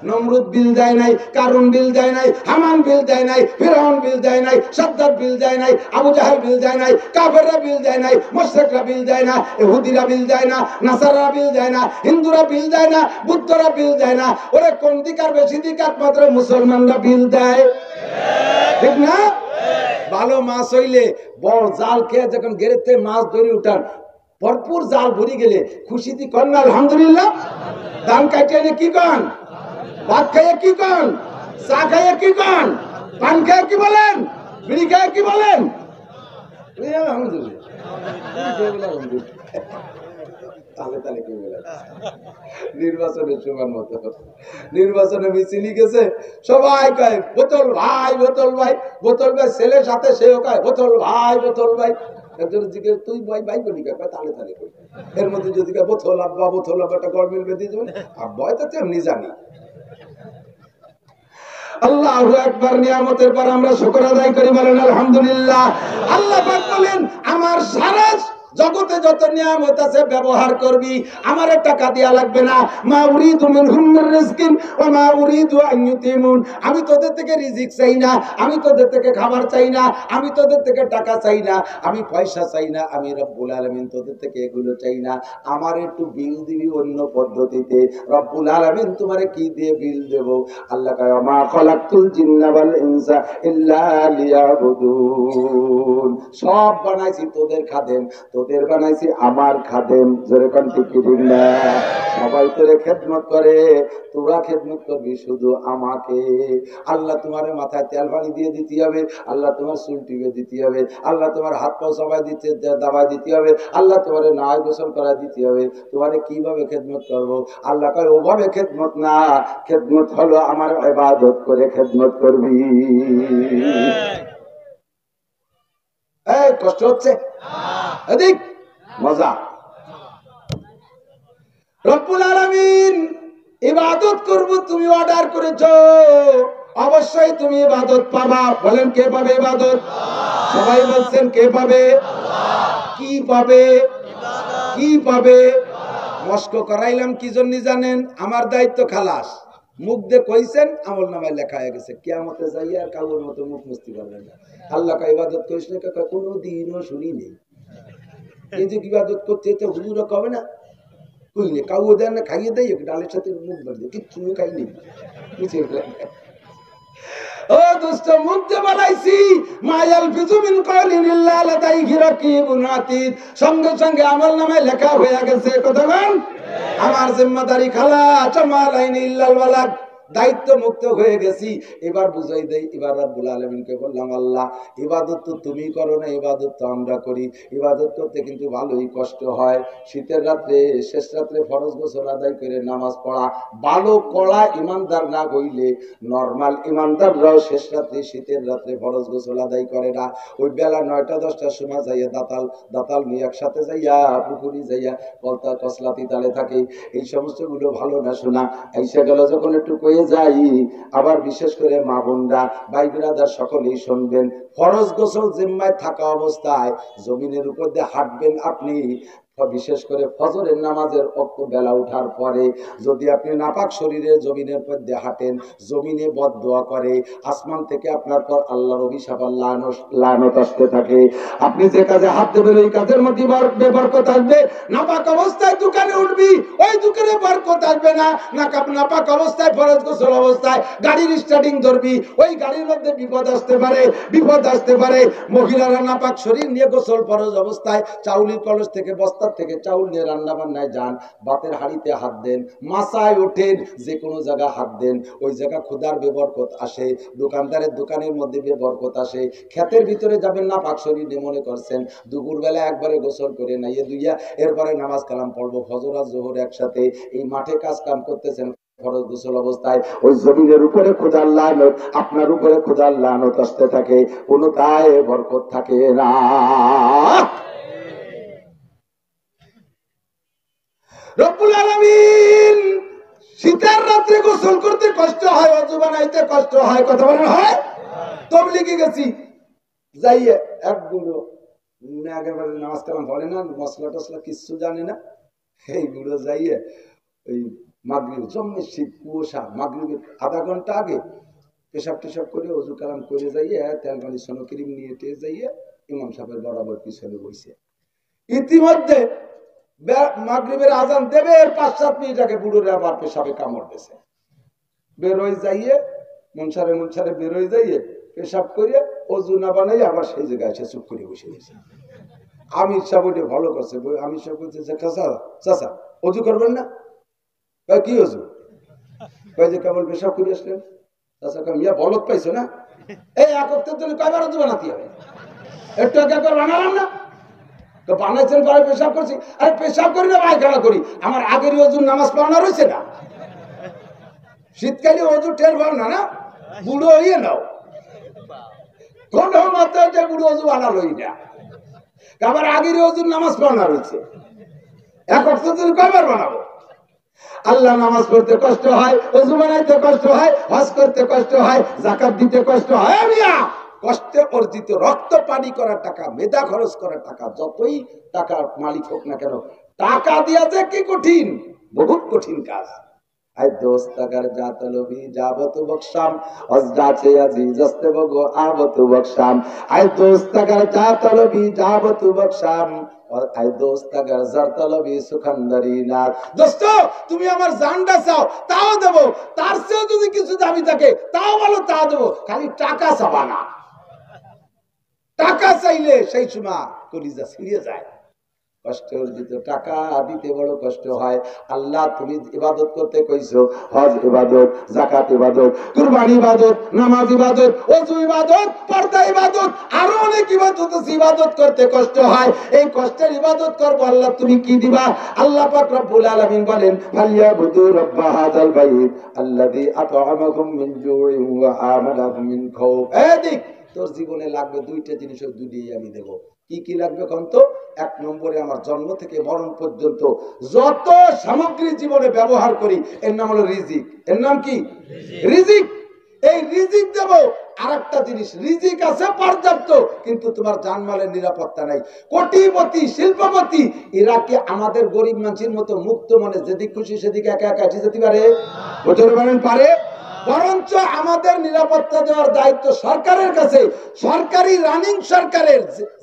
নমরুদ বিল দেয় নাই, কারুন বিল দেয় নাই, হামান বিল দেয় নাই, ফিরআউন বিল দেয় নাই, সাদ্দাত বিল দেয় নাই, আবু জাহেল বিল দেয় নাই, কাফেররা বিল দেয় নাই, মুশরিকরা বিল দেয় না, ইহুদিরা বিল দেয় না, নাসারারা বিল দেয় না, হিন্দুরা বিল দেয় না, বুদ্ধরা বিল দেয় না। ওরে কোন দিকার বেশি দিক একমাত্র মুসলমানরা বিল দেয়, ঠিক না? ভালো মাছ হইলে বড় জাল খেয়ে যখন গেরেতে মাছ ধরে উঠান, ভরপুর জাল ভরে গেলে খুশিতে কন না আলহামদুলিল্লাহ? ধান কাটিয়ে এনে কি কন? ভাত খাইয়ে কি কন? চা খাইয়ে কি কন? পান খাইয়ে কি বলেন? বিড়ি খাইয়ে কি বলেন? নির্বাচনের সময় মতো নির্বাচনে মিছিল গেছে, সবাই কয় বোতল ভাই, বোতল ভাই, বোতল ভাই। ছেলের সাথে সেও কয় বোতল ভাই, বোতল ভাই। একজন জিজ্ঞেস তুই ভাই ভাই বলি কয় তালে তালে করি। এর মধ্যে যদি বোতল আব্বা, বোতল আব্বা, একটা গরমিল বেঁধে দেবেন। আব্বা তো তেমনি জানি। আল্লাহু আকবার। নিয়ামতের পর আমরা শুকর আদায় করি, বলেন আলহামদুলিল্লাহ। আল্লাহ পাক বলেন আমার সারা জগতে যত নিয়ামত আছে ব্যবহার করবি, আমারে টাকা দেয়া লাগবে না। মা উরিদু মিনহুম মির রিজকিন ওয়া মা উরিদু আন ইউতিমুন। আমি তোদের থেকে রিজিক চাই না, আমি তোদের থেকে খাবার চাই না, আমি তোদের থেকে টাকা চাই না, আমি পয়সা চাই না, আমি রব্বুল আলামিন তোদের থেকে এগুলো চাই না। আমার একটু বিল দিবি অন্য পদ্ধতিতে। রব্বুল আলামিন তোমারে কি দিয়ে বিল দেব? আল্লাহ কয় মা খালাকতুল জিন্না ওয়াল ইনসা ইল্লা লিয়াবুদুন। সব বানাইছি তোদের খাদেম, তোদের বানাইছি আমার খাদেম। যেরকম ঠিক না? সবাই তোরে খেদমত করে, তোরা খেদমত করবি শুধু আমাকে। আল্লাহ তোমার মাথায় তেল পানি দিয়ে দিতে হবে, আল্লাহ তোমার চুল টিপে দিতে হবে, আল্লাহ তোমার হাত পা সবাই দিতে দাবাই দিতে হবে, আল্লাহ তোমার নায় গোসল করা দিতে হবে। তোমারে কিভাবে খেদমত করবো? আল্লাহ কয় ওভাবে খেদমত না, খেদমত হলো আমার ইবাদত করে খেদমত করবি। এই কষ্ট হচ্ছে? এদিক মজা। রব্বুল আলামিন ইবাদত করব, তুমি অর্ডার করেছো, অবশ্যই তুমি ইবাদত পাবা। বলেন কে পাবে ইবাদত? সবাই বলছেন কে পাবে? কি পাবে? কি পাবে? মস্ক করাইলাম কি জন্য জানেন? আমার দায়িত্ব খালাস। মুখ দিয়ে কইছেন, আমল নামায় লেখা হয়ে গেছে। কিয়ামতে যাইয়া আর কাউর মতো মুখ মুছতে পারবেন না। আল্লাহ কা ইবাদত করিস না, কোনো দিনও শুনি নেই। এই যে ইবাদত করতে তো হুজুরও কবে না, কইলে কাউ দেন না, খাইয়ে দেয় ডালের সাথে মুখ বাড়ি কিচ্ছু খাই নেই। ও দোস্ত, মুখ দিয়ে বানাইছি মায়াল ফিজুমিন কওলিন ইল্লা লাদাইহি রাকিবুন আতীদ, সঙ্গে সঙ্গে আমল নামায় লেখা হয়ে গেছে। কথা বলেন, আমার জিম্মাদারি খালাস, আমালাইন ইল্লাল বালাগ, দায়িত্ব মুক্ত হয়ে গেছি। এবার বুঝাই দেই, এবার রব্বুল আলামিনকে বললাম, আল্লাহ ইবাদত তো তুমি করো না, ইবাদত তো আমরা করি। ইবাদত করতে কিন্তু ভালোই কষ্ট হয়। শীতের রাত্রে, শেষ রাত্রে ফরজ গোসল আদায় করে নামাজ পড়া, ভালো কড়া ইমানদার না হইলে নরমাল ইমানদাররাও শেষ রাত্রে, শীতের রাত্রে ফরজ গোসল আদায় করে না। ওই বেলা 9টা-10টার সময় যাইয়া দাতাল নিয়ে একসাথে যাইয়া পুকুরি যাইয়া কলতা কসলাতি তালে থাকে। এই সমস্ত গুলো ভালো না শোনা। আইসা গেল যখন একটু কয়ে যাই, আবার বিশেষ করে মা বোনরা, ভাই বিরাদার সকলেই শুনবেন, ফরজ গোসল জিম্মায় থাকা অবস্থায় জমিনের উপর দিয়ে হাঁটবেন আপনি। বিশেষ করে ফজরের নামাজের বেলা উঠার পরে যদি আপনি নাপাক শরীরে জমিনের উপর দিয়ে হাঁটেন, জমিনে বদদোয়া করে, আসমান থেকে আপনার পর আল্লাহর অভিশাপ আর লানত আসতে থাকে। আপনি যে কাজে হাত দেবেন ওই কাজের মধ্যে বরকত আসবে। নাপাক অবস্থায় দোকানে উঠবি, ওই দোকানে বরকত আসবে না। নাপাক অবস্থায়, ফরজ গোসল অবস্থায় গাড়ির স্টার্টিং ধরবি, ওই গাড়ির মধ্যে বিপদ আসতে পারে। মহিলারা নাপাক শরীর নিয়ে গোসল ফরজ অবস্থায় চাউলের কলস থেকে, বস্তা থেকে চাউল নিয়ে রান্না বান্নায় যান, বাতের হাড়িতে হাত দেন, মাসায় ওঠেন, যে কোনো জায়গা হাত দেন, ওই জায়গা ক্ষুধার বেবরকত আসে। দোকানদারের দোকানের মধ্যে বেবরকত আসে। ক্ষেতের ভিতরে যাবেন না পাক শরীর নিয়ে, মনে করছেন দুপুরবেলা একবারে গোসল করে নাইয়ে দুইয়া এরপরে নামাজ কালাম পড়বো, ফজর আর জোহর একসাথে, এই মাঠে কাজ কাম করতেছেন ফরজ গোসল অবস্থায়, ওই জমিনের উপরে খোদার লানত, আপনার উপরে খোদার লানত আসতে থাকে, কোনো তাই বরকত থাকে না। রব্বুল আলামিন শীতের রাত্রে গোসল করতে কষ্ট হয়, ওযু বানাইতে কষ্ট হয়। কথা বলেন হয়? তবলিগে গেছি, যাইয়ে একগুলো আগেবারে নামাজ কালাম পড়ে না, মশলা টসলা কিচ্ছু জানে না, এই গুলো যাইয়ে ওই মাগরিব, জম্মের শীত, কুয়াশা, মাগরিবের আধা ঘন্টা আগে পেশাব টেশাব করে ওযু কালাম করে যাইয়ে তেল পানি সোনো ক্রিম নিয়ে যাইয়ে ইমাম সাহেবের বরাবর পিছনে বসে, ইতিমধ্যে মাগরিবের আজান দেবে, এর 5-7 মিনিট আগে বুড়োরে আবার পেশাবে কামড় দিয়েছে। বেরোয় যাইয়ে মনসারে বেরোয় যাইয়ে পেশাব করে ওযু না বানাই আবার সেই জায়গায় এসে চুপ করে বসে গেছে। আমির সাহেব ওইটা ভালো করছে। আমির সাহেব বলছে, চাচা ওযু করবেন না? কি ওযু? যে কেবল পেশাব করে আসলেন। চাচা মিয়া বলত পাইছো না, এই এক হপ্তার জন্য কয়বার ওযু বানাতে হবে? একটু আগে একবার বানালাম না, তো বানাইছেন পরে পেশাব করছি। আরে পেশাব করি না পায়খানা করি, আমার আগের ওযুর নামাজ পড়ানো রয়েছে না। শীতকালে ওযু টের পাও না, বুড়ো হইয়ে নাও, কোন মাত্রায় যে বুড়ো ওযু বানালোই না, আবার আগের ওযুর নামাজ পড়ানো রয়েছে। এক হপ্তাহ তুমি কয়বার বানাবো? আল্লাহ নামাজ পড়তে কষ্ট হয়, ওযু বানাইতে কষ্ট হয়, হজ করতে কষ্ট হয়, যাকাত দিতে কষ্ট হয়। মিয়া, কষ্টে অর্জিত রক্ত পানি করার টাকা, মেধা খরচ করার টাকা, যতই টাকার মালিক হোক না কেন, টাকা দিয়া যে কি কঠিন, বহুত কঠিন কাজ। আই দোস্ত আগার যা তলবি যাবত বকশাম, অজদাচে আজিজ আস্তে বগো আবত বকশাম। আই দোস্ত আগার যা তলবি যাবত বকশাম, আই দোস্ত আগার জার তলবি সুখানদারি না। দোস্ত, তুমি আমার জানটা চাও তাও দেবো, তার চেয়েও যদি কিছু দাবি থাকে তাও বলো, তাও দেবো, খালি টাকা চাবা না। টাকা চাইলে সেই সময় কলিজা ছিঁড়ে যায়। কষ্ট অর্জিত টাকা দিতে বড় কষ্ট হয়। আল্লাহ তুমি ইবাদত করতে কইছো, হজ ইবাদত, যাকাত ইবাদত, কুরবানি ইবাদত, নামাজ ইবাদত, ওযু ইবাদত, পর্দা ইবাদত, আরো অনেক ইবাদত আছে। ইবাদত করতে কষ্ট হয়, এই কষ্টের ইবাদত করব আল্লাহ তুমি কি দিবা? আল্লাহ পাক রব্বুল আলামিন বলেন, ফালিয়াবুদু রাব্ব হাযাল বাইত আল্লাযী আত'আমাহুম মিন জু'ইন ওয়া আমানাহুম মিন খাউফ। এদিক তোর জীবনে লাগবে দুইটা জিনিস, ওই দুইটাই আমি দেব। কি কি লাগবে কোন তো? 1 নম্বরে আমার জন্ম থেকে মরণ পর্যন্ত যত সামগ্রী জীবনে ব্যবহার করি এর নাম হলো রিজিক। এর নাম কি? রিজিক। এই রিজিক দেব। আরেকটা জিনিস, রিজিক আছে পর্যাপ্ত, কিন্তু তোমার জানমালের নিরাপত্তা নাই। কোটিপতি, শিল্পপতি, এরা কি আমাদের গরিব মানুষের মতো মুক্ত মনে যেদিক খুশি সেদিকে একা একা যেতে পারে? বলতে পারেন পারে? বরঞ্চ আমাদের নিরাপত্তা দেওয়ার দায়িত্ব সরকারের কাছে। সরকারি রানিং সরকারের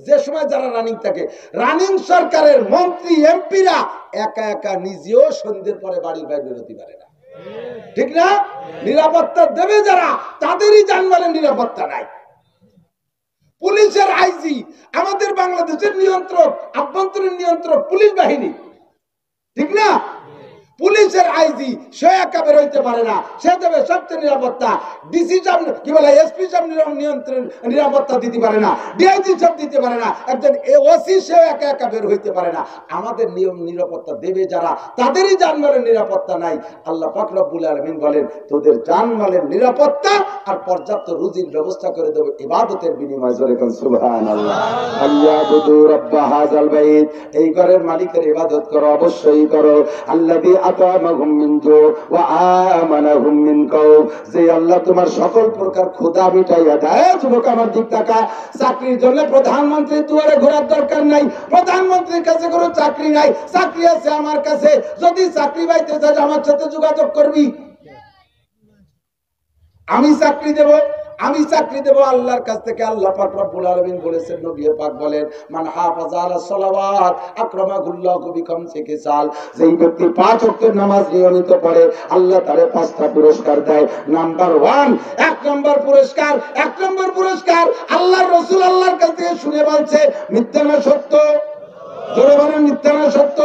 যে সময় যারা রানিং থাকে, রানিং সরকারের মন্ত্রী এমপিরা একা একা নিজেও সন্ধ্যের পরে বাড়ির বাইরে বেরোতে পারে না, ঠিক না? নিরাপত্তা দেবে যারা, তাদেরই জানমালের নিরাপত্তা নাই। পুলিশের আইজি, আমাদের বাংলাদেশের নিয়ন্ত্রক, আভ্যন্তরীণ নিয়ন্ত্রক পুলিশ বাহিনী, ঠিক না? পুলিশের আইজি সে একা বের হইতে পারে না, সে দেবে সবচেয়ে নিরাপত্তা। ডিসি সাহেব কি বলে, এসপি সাহেব নিয়ন্ত্রণ নিরাপত্তা দিতে পারে না, ডিআইজি সাহেব দিতে পারে না, একজন ওসি সে একা একা বের হইতে পারে না। আমাদের নিয়ম নিরাপত্তা দেবে যারা, তাদেরই জানমালের নিরাপত্তা নাই। আল্লাহ পাক রব্বুল আলামিন বলেন, তোদের জানমালের নিরাপত্তা আর পর্যাপ্ত রুজির ব্যবস্থা করে দেবে ইবাদতের বিনিময়ে। জোরে কোন সুবহানাল্লাহ। আল্লাহু রাব্বা হাযাল বাইত, এই ঘরের মালিকের ইবাদত করো, অবশ্যই করো। আল্লাযী আতামাহুম মিন জু ওয়া আমানাহুম মিন কাউফ, যে আল্লাহ তোমার সকল প্রকার ক্ষুধা মিটাইয়া দেয়। যুবক আমার দিক তাকা, চাকরির জন্য প্রধানমন্ত্রীর দুয়ারে ঘোরার দরকার নাই। প্রধানমন্ত্রীর কাছে কোনো চাকরি নাই, চাকরি আছে আমার কাছে। যদি চাকরি পাইতে চাস আমার সাথে যোগাযোগ করবি, আমি চাকরি দেব, আমি চাকরি দেব আল্লাহর কাছ থেকে। আল্লাহ পাক রব্বুল আলামিন বলেছেন, নবী পাক বলেন, মান হাফাযা আলা সালাওয়াত আকরামাহুল্লাহু বিখামসি খিসাল, যেই ব্যক্তি 5 ওয়াক্তের নামাজ নিয়মিত পড়ে আল্লাহ তারে 5টা পুরস্কার দেয়। নাম্বার 1, 1 নম্বর পুরস্কার, 1 নম্বর পুরস্কার আল্লাহর রাসূল আল্লাহর কাছ থেকে শুনে বলছে, মিথ্যা না সত্য? জোরে বলেন, মিথ্যা না সত্য?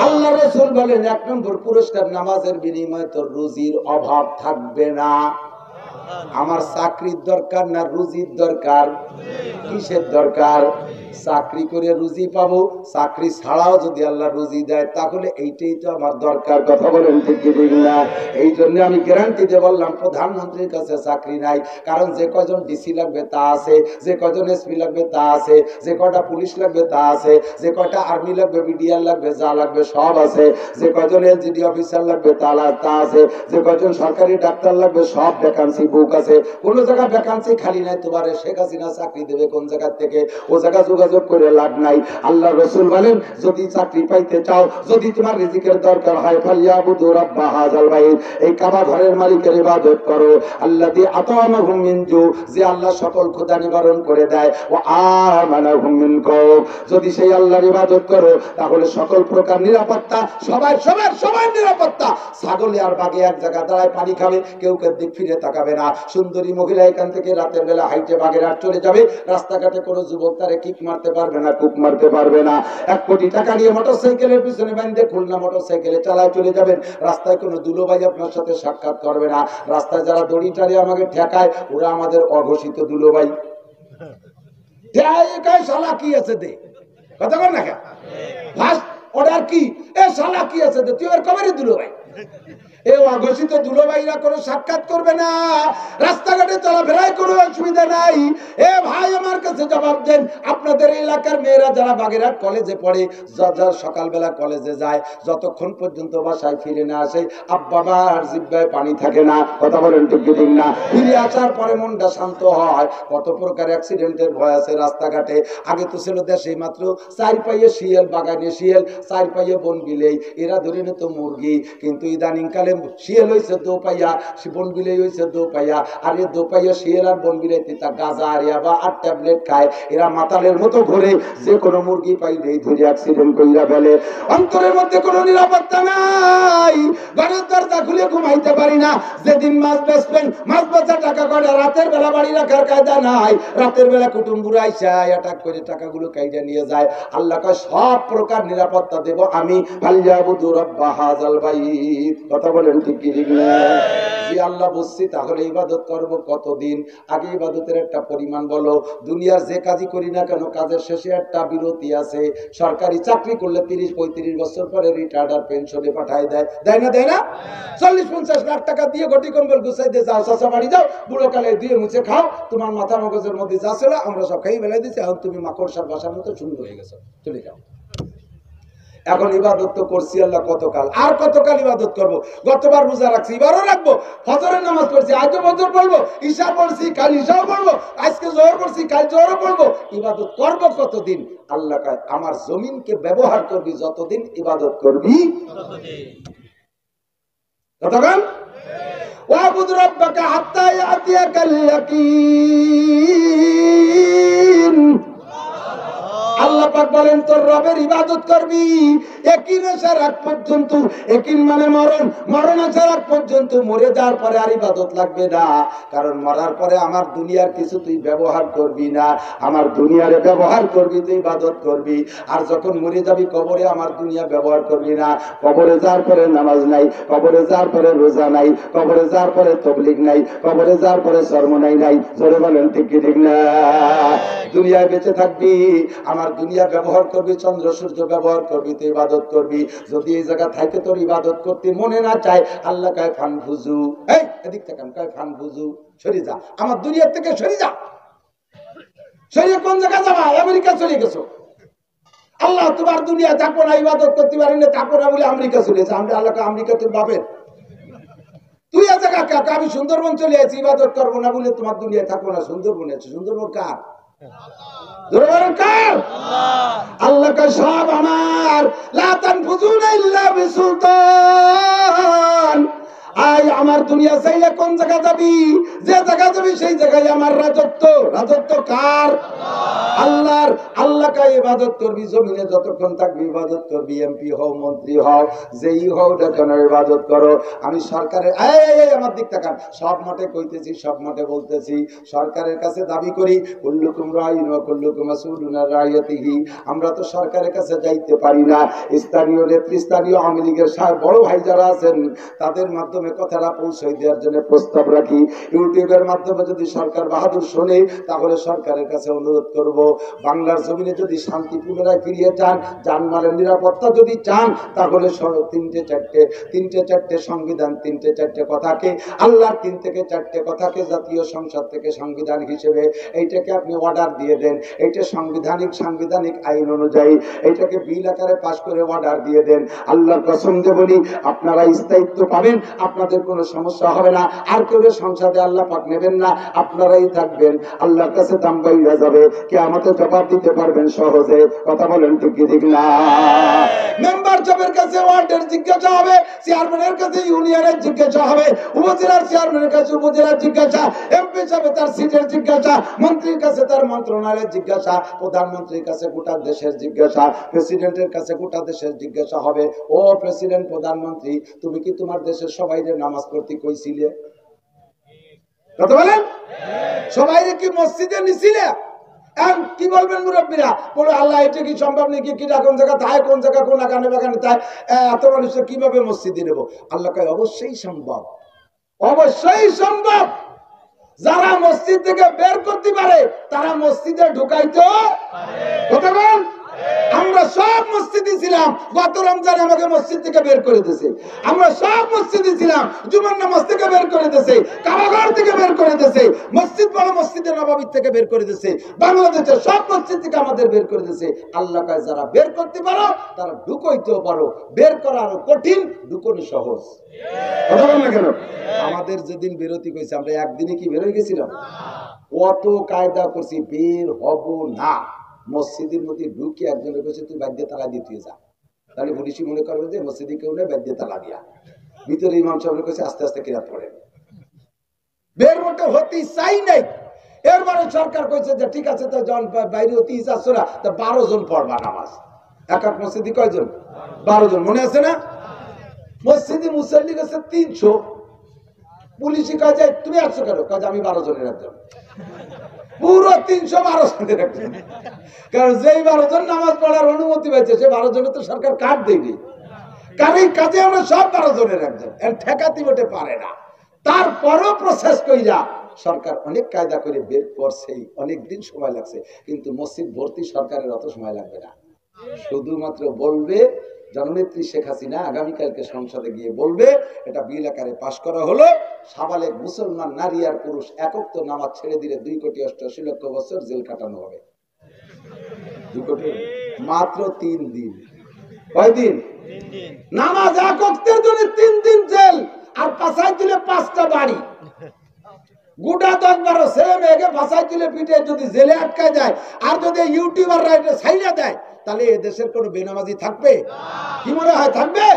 আল্লাহ রাসূল বলেন 1 নম্বর পুরস্কার, নামাজের বিনিময়ে তোর রুজির অভাব থাকবে না। আমার চাকরির দরকার না রুজির দরকার? কিসের দরকার? চাকরি করে রুজি পাবো, চাকরি ছাড়াও যদি আল্লাহ রুজি দেয় তাহলে এইটাই তো আমার দরকার। কথা বলেন ঠিক কি ঠিক না? এই জন্য আমি গ্যারান্টি দিয়ে বললাম, প্রধানমন্ত্রীর কাছে চাকরি নাই, কারণ যে কয়জন ডিসি লাগবে তা আছে, যে কয়জন এসপি লাগবে তা আছে, যে কয়টা পুলিশ লাগবে তা আছে, যে কয়টা আর্মি লাগবে, বিডিআর লাগবে, যা লাগবে সব আছে, যে কয়জন এলজিডি অফিসার লাগবে তা আছে, যে কয়জন সরকারি ডাক্তার লাগবে সব ভ্যাকান্সি বুক আছে। কোন জায়গা ভ্যাকান্সি খালি নাই। তোমার শেখ হাসিনা চাকরি দেবে কোন জায়গা থেকে, ও জায়গা যোগাযোগ করে লাভ নাই। আল্লাহ রাসূল বলেন, যদি চাকরি পাইতে চাও, যদি তোমার রিজিকের দরকার হয়, ফালিয়াবুদু রাব্বা হাযাল বাইত, এই কাবা ঘরের মালিকের ইবাদত করো। আল্লাযী আতামাহুম মিন জু, যে আল্লাহ সকল ক্ষুধা নিবারণ করে দেয়। ওয়া আমানাহুম মিন কাউফ, যদি সেই আল্লাহর ইবাদত করো তাহলে সকল প্রকার নিরাপত্তা, সবার নিরাপত্তা। ছাগলে আর বাঘে এক জায়গা দাঁড়ায় পানি খাবে, কেউ কেউ দিক ফিরে তাকাবে না। সুন্দরী মহিলা এখান থেকে রাতের বেলা হাইটে বাঘের হাট চলে যাবে, রাস্তাঘাটে কোনো যুবক তারে কিক মারতে পারবে না, কুক মারতে পারবে না। 1 কোটি টাকা নিয়ে মোটরসাইকেলের পিছনে বাঁধে খুলনা মোটরসাইকেলে চালায় চলে যাবেন, রাস্তায় কোনো দুলোভাই আপনার সাথে সাক্ষাৎ করবে না। রাস্তায় যারা দড়ি টাড়ে আমাকে ঠেকায়, ওরা আমাদের অঘোষিত দুলোভাই। শালা কি আছে দে, কথা বল না কেন? ফার্স্ট অর্ডার কি? এ শালা কি আছে দে, তুই আর কবারই দুলোভাই। এই অঘোষিত দুলোভাইরা কোনো সাক্ষাৎ করবে না, রাস্তাঘাটে চলাফেরায় কোনো অসুবিধা নাই। এ ভাই আমার কাছে জবাব দেন, আপনাদের এলাকার মেয়েরা যারা বাগেরহাট কলেজে পড়ে, যারা সকালবেলা কলেজে যায়, যতক্ষণ পর্যন্ত বাসায় ফিরে না আসে আব্বা মার জিহ্বায় পানি থাকে না। কথা বলেন ঠিক ঠিক না? ফিরে আসার পরে মনটা শান্ত হয়। কত প্রকার অ্যাক্সিডেন্টের ভয় আছে রাস্তাঘাটে। আগে তো ছিল দেশে মাত্র 4 পাইয়ে শিয়াল, বাগানে শিয়াল, 4 পাইয়ে বন বিলেই, এরা ধরে নিত মুরগি। কিন্তু ইদানিং কালে শিয়াল হয়েছে 2 পাইয়া, বন বিলাই হয়েছে 2 পাইয়া। আর এই 2 পাইয়া শিয়াল আর বন বিলাইতে তা গাঁজা আর ইয়াবা আর ট্যাবলেট খায়। এরা মাতালের মতো ঘুরে, যে কোনো মুরগি পাইলেই ধরে অ্যাক্সিডেন্ট কইরা ফেলে। অন্তরের মধ্যে কোনো নিরাপত্তা নাই, ঘরের দরজা খুলে ঘুমাইতে পারি না। যেদিন মাছ বেচবেন, মাছ বেচা টাকা করে, রাতের বেলা বাড়ি রাখার কায়দা নাই। রাতের বেলা কুটুম্বুরা আইসা অ্যাটাক করে টাকাগুলো কাইটা নিয়ে যায়। আল্লাহ কয় সব প্রকার নিরাপত্তা দেব আমি। ফালিয়াবুদু রাব্বা হাযাল বাইত। কথা বলেন ঠিক কি ঠিক না? যে আল্লাহ বুঝছি তাহলে ইবাদত করব কতদিন? আগে ইবাদতের একটা পরিমাণ বলো। দুনিয়ার যে কাজই করি না কেন কাজের শেষে একটা বিরতি আছে। সরকারি চাকরি করলে 30-35 বছর পরে রিটায়ার্ড আর পেনশনে পাঠায় দেয়, দেয় না? দেয় না? 40-50 লাখ টাকা দিয়ে ঘটি কম্বল গুছাই দিয়ে যাও, চাচা বাড়ি যাও, বুড়ো কালে ধুয়ে মুছে খাও, তোমার মাথা মগজের মধ্যে যা ছিল আমরা সব খাই বেলায় দিচ্ছি, এখন তুমি মাকড়সার বাসার মতো সুন্দর হয়ে গেছো, চলে যাও। এখন ইবাদত তো করছি আল্লাহ কতকাল, আর কতকাল ইবাদত করবো? গতবার রোজা রাখছি, এবারও রাখবো। ফজরের নামাজ পড়ছি, আজও ফজর পড়বো, ঈশা পড়ছি, কাল ঈশাও পড়বো, আজকে জোহর পড়ছি, কাল জোহরও পড়বো। ইবাদত করবো কতদিন? আল্লাহ কয় আমার জমিনকে ব্যবহার করবি যতদিন, ইবাদত করবি কতক্ষণ? ওয়াবুদ রাব্বাকা হাত্তা ইয়াতিয়াকাল ইয়াকিন। আল্লাহ পাক বলেন তোর রবের ইবাদত করবি ইয়াকিন আসার আগ পর্যন্ত। ইয়াকিন মানে মরণ, মরণ আসার আগ পর্যন্ত। মরে যাওয়ার পরে আর ইবাদত লাগবে না, কারণ মরার পরে আমার দুনিয়ার কিছু তুই ব্যবহার করবি না, আমার দুনিয়ারে ব্যবহার করবি, তুই ইবাদত করবি। আর যখন মরে যাবি কবরে আমার দুনিয়া ব্যবহার করবি না। কবরে যাওয়ার পরে নামাজ নাই, কবরে যাওয়ার পরে রোজা নাই, কবরে যাওয়ার পরে তাবলীগ নাই, কবরে যাওয়ার পরে সরমনাই নাই। জোরে বলেন ঠিক কি ঠিক না? দুনিয়ায় বেঁচে থাকবি, আমার দুনিয়া ব্যবহার করবি, চন্দ্র সূর্য ব্যবহার করবি, তুই ইবাদত করবি। যদি এই জায়গা থাকে তোর ইবাদত করতে মনে না চায়, আল্লাহ কয় ফান ফুজু, এই এদিক থেকে কয় ফান ফুজু, সরে যা, আমার দুনিয়ার থেকে সরে যা। সরিয়ে কোন জায়গা যাবা? আমেরিকা চলে গেছো। আল্লাহ তোমার দুনিয়া থাকবো না, ইবাদত করতে পারি না, থাকবো না বলে আমেরিকা চলে গেছে। আমরা আল্লাহ আমেরিকা তোর বাপের, তুই এ জায়গা কাকা, আমি সুন্দরবন চলে আছি, ইবাদত করবো না বলে তোমার দুনিয়ায় থাকবো না। সুন্দরবন আছে, সুন্দরবন কার? আল্লাহ কা সব আমার। লা তানফুজুনা ইল্লা বিসুলতান। আয় আমার দুনিয়া চাইলে কোন জায়গা যাবি? যে জায়গা যাবি সেই জায়গায় আমার রাজত্ব। রাজত্ব কার? আল্লাহর। আল্লাহকে ইবাদত করবি, জমিনে যতক্ষণ থাকবি ইবাদত করবি। এমপি হও, মন্ত্রী হও, যেই হও দেখেন ইবাদত করো। আমি সরকারের আমার দিক তাকান, সব মাঠে কইতেছি, সব মাঠে বলতেছি, সরকারের কাছে দাবি করি কুল্লুকুম রাইন ওয়া কুল্লুকুম মাসউলুন আন রাইয়াতিহি। আমরা তো সরকারের কাছে যাইতে পারি না। স্থানীয় নেতৃস্থানীয় আওয়ামী লীগের বড় ভাই যারা আছেন তাদের মাধ্যমে কথাটা পৌঁছে দেওয়ার জন্য প্রস্তাব রাখি। ইউটিউবের মাধ্যমে যদি সরকার বাহাদুর শোনে তাহলে সরকারের কাছে অনুরোধ করব, বাংলার জমিনে যদি শান্তি পুনরায় ফিরিয়ে চান, জানমালের নিরাপত্তা যদি চান, তাহলে তিনটে চারটে সংবিধান, 3-4 কথাকে, আল্লাহর 3 থেকে 4 কথাকে জাতীয় সংসদ থেকে সংবিধান হিসেবে এইটাকে আপনি অর্ডার দিয়ে দেন। এইটা সাংবিধানিক আইন অনুযায়ী এইটাকে বিল আকারে পাশ করে অর্ডার দিয়ে দেন। আল্লাহর কসম দিয়ে বলি আপনারা স্থায়িত্ব পাবেন, আপনাদের কোনো সমস্যা হবে না। আর কেউ সংসদে আল্লাহ পাক নেবেন না, আপনারাই থাকবেন। আল্লাহর কাছে দাম বাইরা যাবে, কে আমাকে জবাব দিতে পারবেন সহজে। কথা বলেন ঠিক কি ঠিক না? মেম্বার সাহেবের কাছে ওয়ার্ডের জিজ্ঞাসা হবে, চেয়ারম্যানের কাছে ইউনিয়নের জিজ্ঞাসা হবে, উপজেলার চেয়ারম্যানের কাছে উপজেলার জিজ্ঞাসা, এমপি সাহেব তার সিটের জিজ্ঞাসা, মন্ত্রীর কাছে তার মন্ত্রণালয়ের জিজ্ঞাসা, প্রধানমন্ত্রীর কাছে গোটা দেশের জিজ্ঞাসা, প্রেসিডেন্টের কাছে গোটা দেশের জিজ্ঞাসা হবে। ও প্রেসিডেন্ট, প্রধানমন্ত্রী, তুমি কি তোমার দেশের সবাইরে নামাজ পড়তে কইছিলে? কথা বলেন, সবাইরে কি মসজিদে নিছিলে? কি বলবেন মুরব্বীরা? বলে আল্লাহ এটা কি সম্ভব নাকি? কিনা কোন জায়গা তাই, কোন জায়গা কোন লাগানে বাগানে তাই, এত মানুষকে কিভাবে মসজিদে নেবো? আল্লাহ কয় অবশ্যই সম্ভব, অবশ্যই সম্ভব। যারা মসজিদ থেকে বের করতে পারে তারা মসজিদে ঢুকাইতে পারে। আমরা সব মসজিদে ছিলাম, গত রমজান আমাকে মসজিদ থেকে বের করে দিয়েছে। আমরা সব মসজিদে ছিলাম, জুমার নামাজ থেকে বের করে দিয়েছে, কাবাঘর থেকে বের করে দিয়েছে, মসজিদ বড় মসজিদে নববী থেকে বের করে দিয়েছে, বাংলাদেশের সব মসজিদ থেকে আমাদের বের করে দিয়েছে। আল্লাহ কয় যারা বের করতে পারো তারা ঢুকাইতেও পারো। বের করা আরো কঠিন, ঢুকানো সহজ। কথা বল না কেন? আমাদের যেদিন বেরোতে কইছে, আমরা একদিনে কি বের হয়ে গেছিলাম? কত কায়দা করছি, বের হব না। মসজিদের মধ্যে ঢুকে একজনের কাছে তুই বাদ্য তালা দিয়ে তুই যা, তাহলে পুলিশই মনে করবে যে মসজিদে কেউ নেই, বাদ্য তালা দিয়া। ভিতরে ইমাম সাহেবের কাছে আস্তে আস্তে কিরাত পড়ে, বের হতে চাই নাই। এরপরে সরকার কইছে যে ঠিক আছে, তো জন বাইরে হতে চাচ্ছ না, তা 12 জন পড়বা নামাজ। এক মসজিদে কয়জন? 12 জন। মনে আছে না? মসজিদে মুসল্লি গেছে 300, পুলিশই কয় যে তুমি 100 কেন? কয় যে আমি 12 জনের একজন। পুরো 312 জনের একজন। কারণ যেই 12 জন নামাজ পড়ার অনুমতি পাইছে সে 12 জনের তো সরকার কার্ড দেয়নি। কারণ এই কাজে আমরা সব 12 জনের একজন, ঠেকাতে বটে পারে না। তারপরও প্রসেস কইরা সরকার অনেক কায়দা করে বের করছেই, অনেক দিন সময় লাগছে, কিন্তু মসজিদ ভর্তি সরকারের অত সময় লাগবে না। শুধুমাত্র বলবে জননেত্রী শেখ হাসিনা আগামীকালকে সংসদে গিয়ে বলবে এটা বিল আকারে পাশ করা হলো, সাবালেগ মুসলমান নারী আর পুরুষ একক তো নামাজ ছেড়ে দিলে 2,88,00,000 বছর জেল কাটানো হবে। 2 কোটি মাত্র 3 দিন। কয়দিন? নামাজ এককের জন্য 3 দিন জেল, আর পাশাই দিলে 5টা বাড়ি। গোটা 10-12 ছেলে মেয়েকে ফাঁসাই দিলে পিঠে যদি জেলে আটকায় যায়, আর যদি ইউটিউবাররা এটা ছাইড়া দেয়, তাহলে এ দেশের কোনো বেনামাজি থাকবে? কি মনে হয় থাকবে?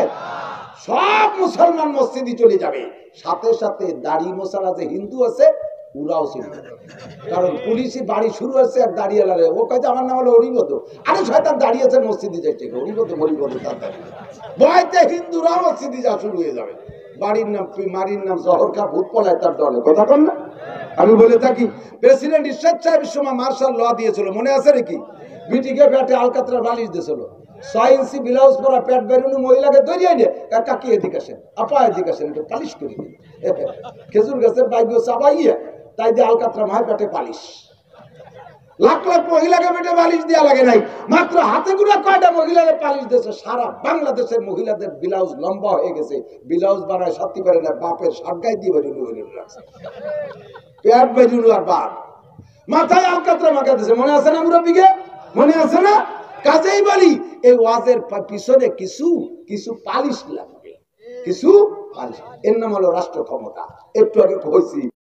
সব মুসলমান মসজিদে চলে যাবে, সাথে সাথে দাড়ি মোছারা যে হিন্দু আছে ওরাও চলে যাবে। কারণ পুলিশি বাড়ি শুরু হচ্ছে এক দাঁড়িয়ালারে, ও কয়েছে আমার নাম হলো অরিগত, আরে শয়তান দাঁড়িয়েছে মসজিদে যাইতে, অরিগত মরিগত তার দাঁড়িয়ে ভয়তে হিন্দুরা মসজিদে যা শুরু হয়ে যাবে। মারির নাম জহর খা ভূত পলায় তার দলে, কথা কন না? আমি বলে থাকি প্রেসিডেন্ট ইরশাদ সাহেবের সময় মার্শাল ল দিয়েছিল, মনে আছে নাকি? বিটিকে পেটে আলকাতরা বালিশ দিয়েছিল, 6 ইঞ্চি ব্লাউজ পরা পেট বেরোনো মহিলাকে ধরিয়ে নিয়ে কাকি এদিকে আসেন, আপা এদিকে আসেন, একটু পালিশ করে দিন। খেজুর গাছের বাইক চাবাইয়ে তাই দিয়ে আলকাতরা মায়ের পেটে পালিশ। লাখ লাখ মহিলাকে পেটে বালিশ দেওয়া লাগে নাই, মাত্র হাতে গুড়া কয়টা মহিলাকে পালিশ দিয়েছে। সারা বাংলাদেশের মহিলাদের ব্লাউজ লম্বা হয়ে গেছে, ব্লাউজ বানায় সাথী পারে না, বাপের সাতগাই দিয়ে বেরোনো রাখছে, পেট বেরোনো আর বাদ মাথায় আলকাতরা মাখা দিয়েছে। মনে আছে না মুরব্বীকে? মনে আছে না? কাজেই বলি এই ওয়াজের পিছনে কিছু কিছু পালিশ লাগবে, কিছু পালিশ। এর নাম হলো রাষ্ট্র ক্ষমতা। একটু আগে কইছি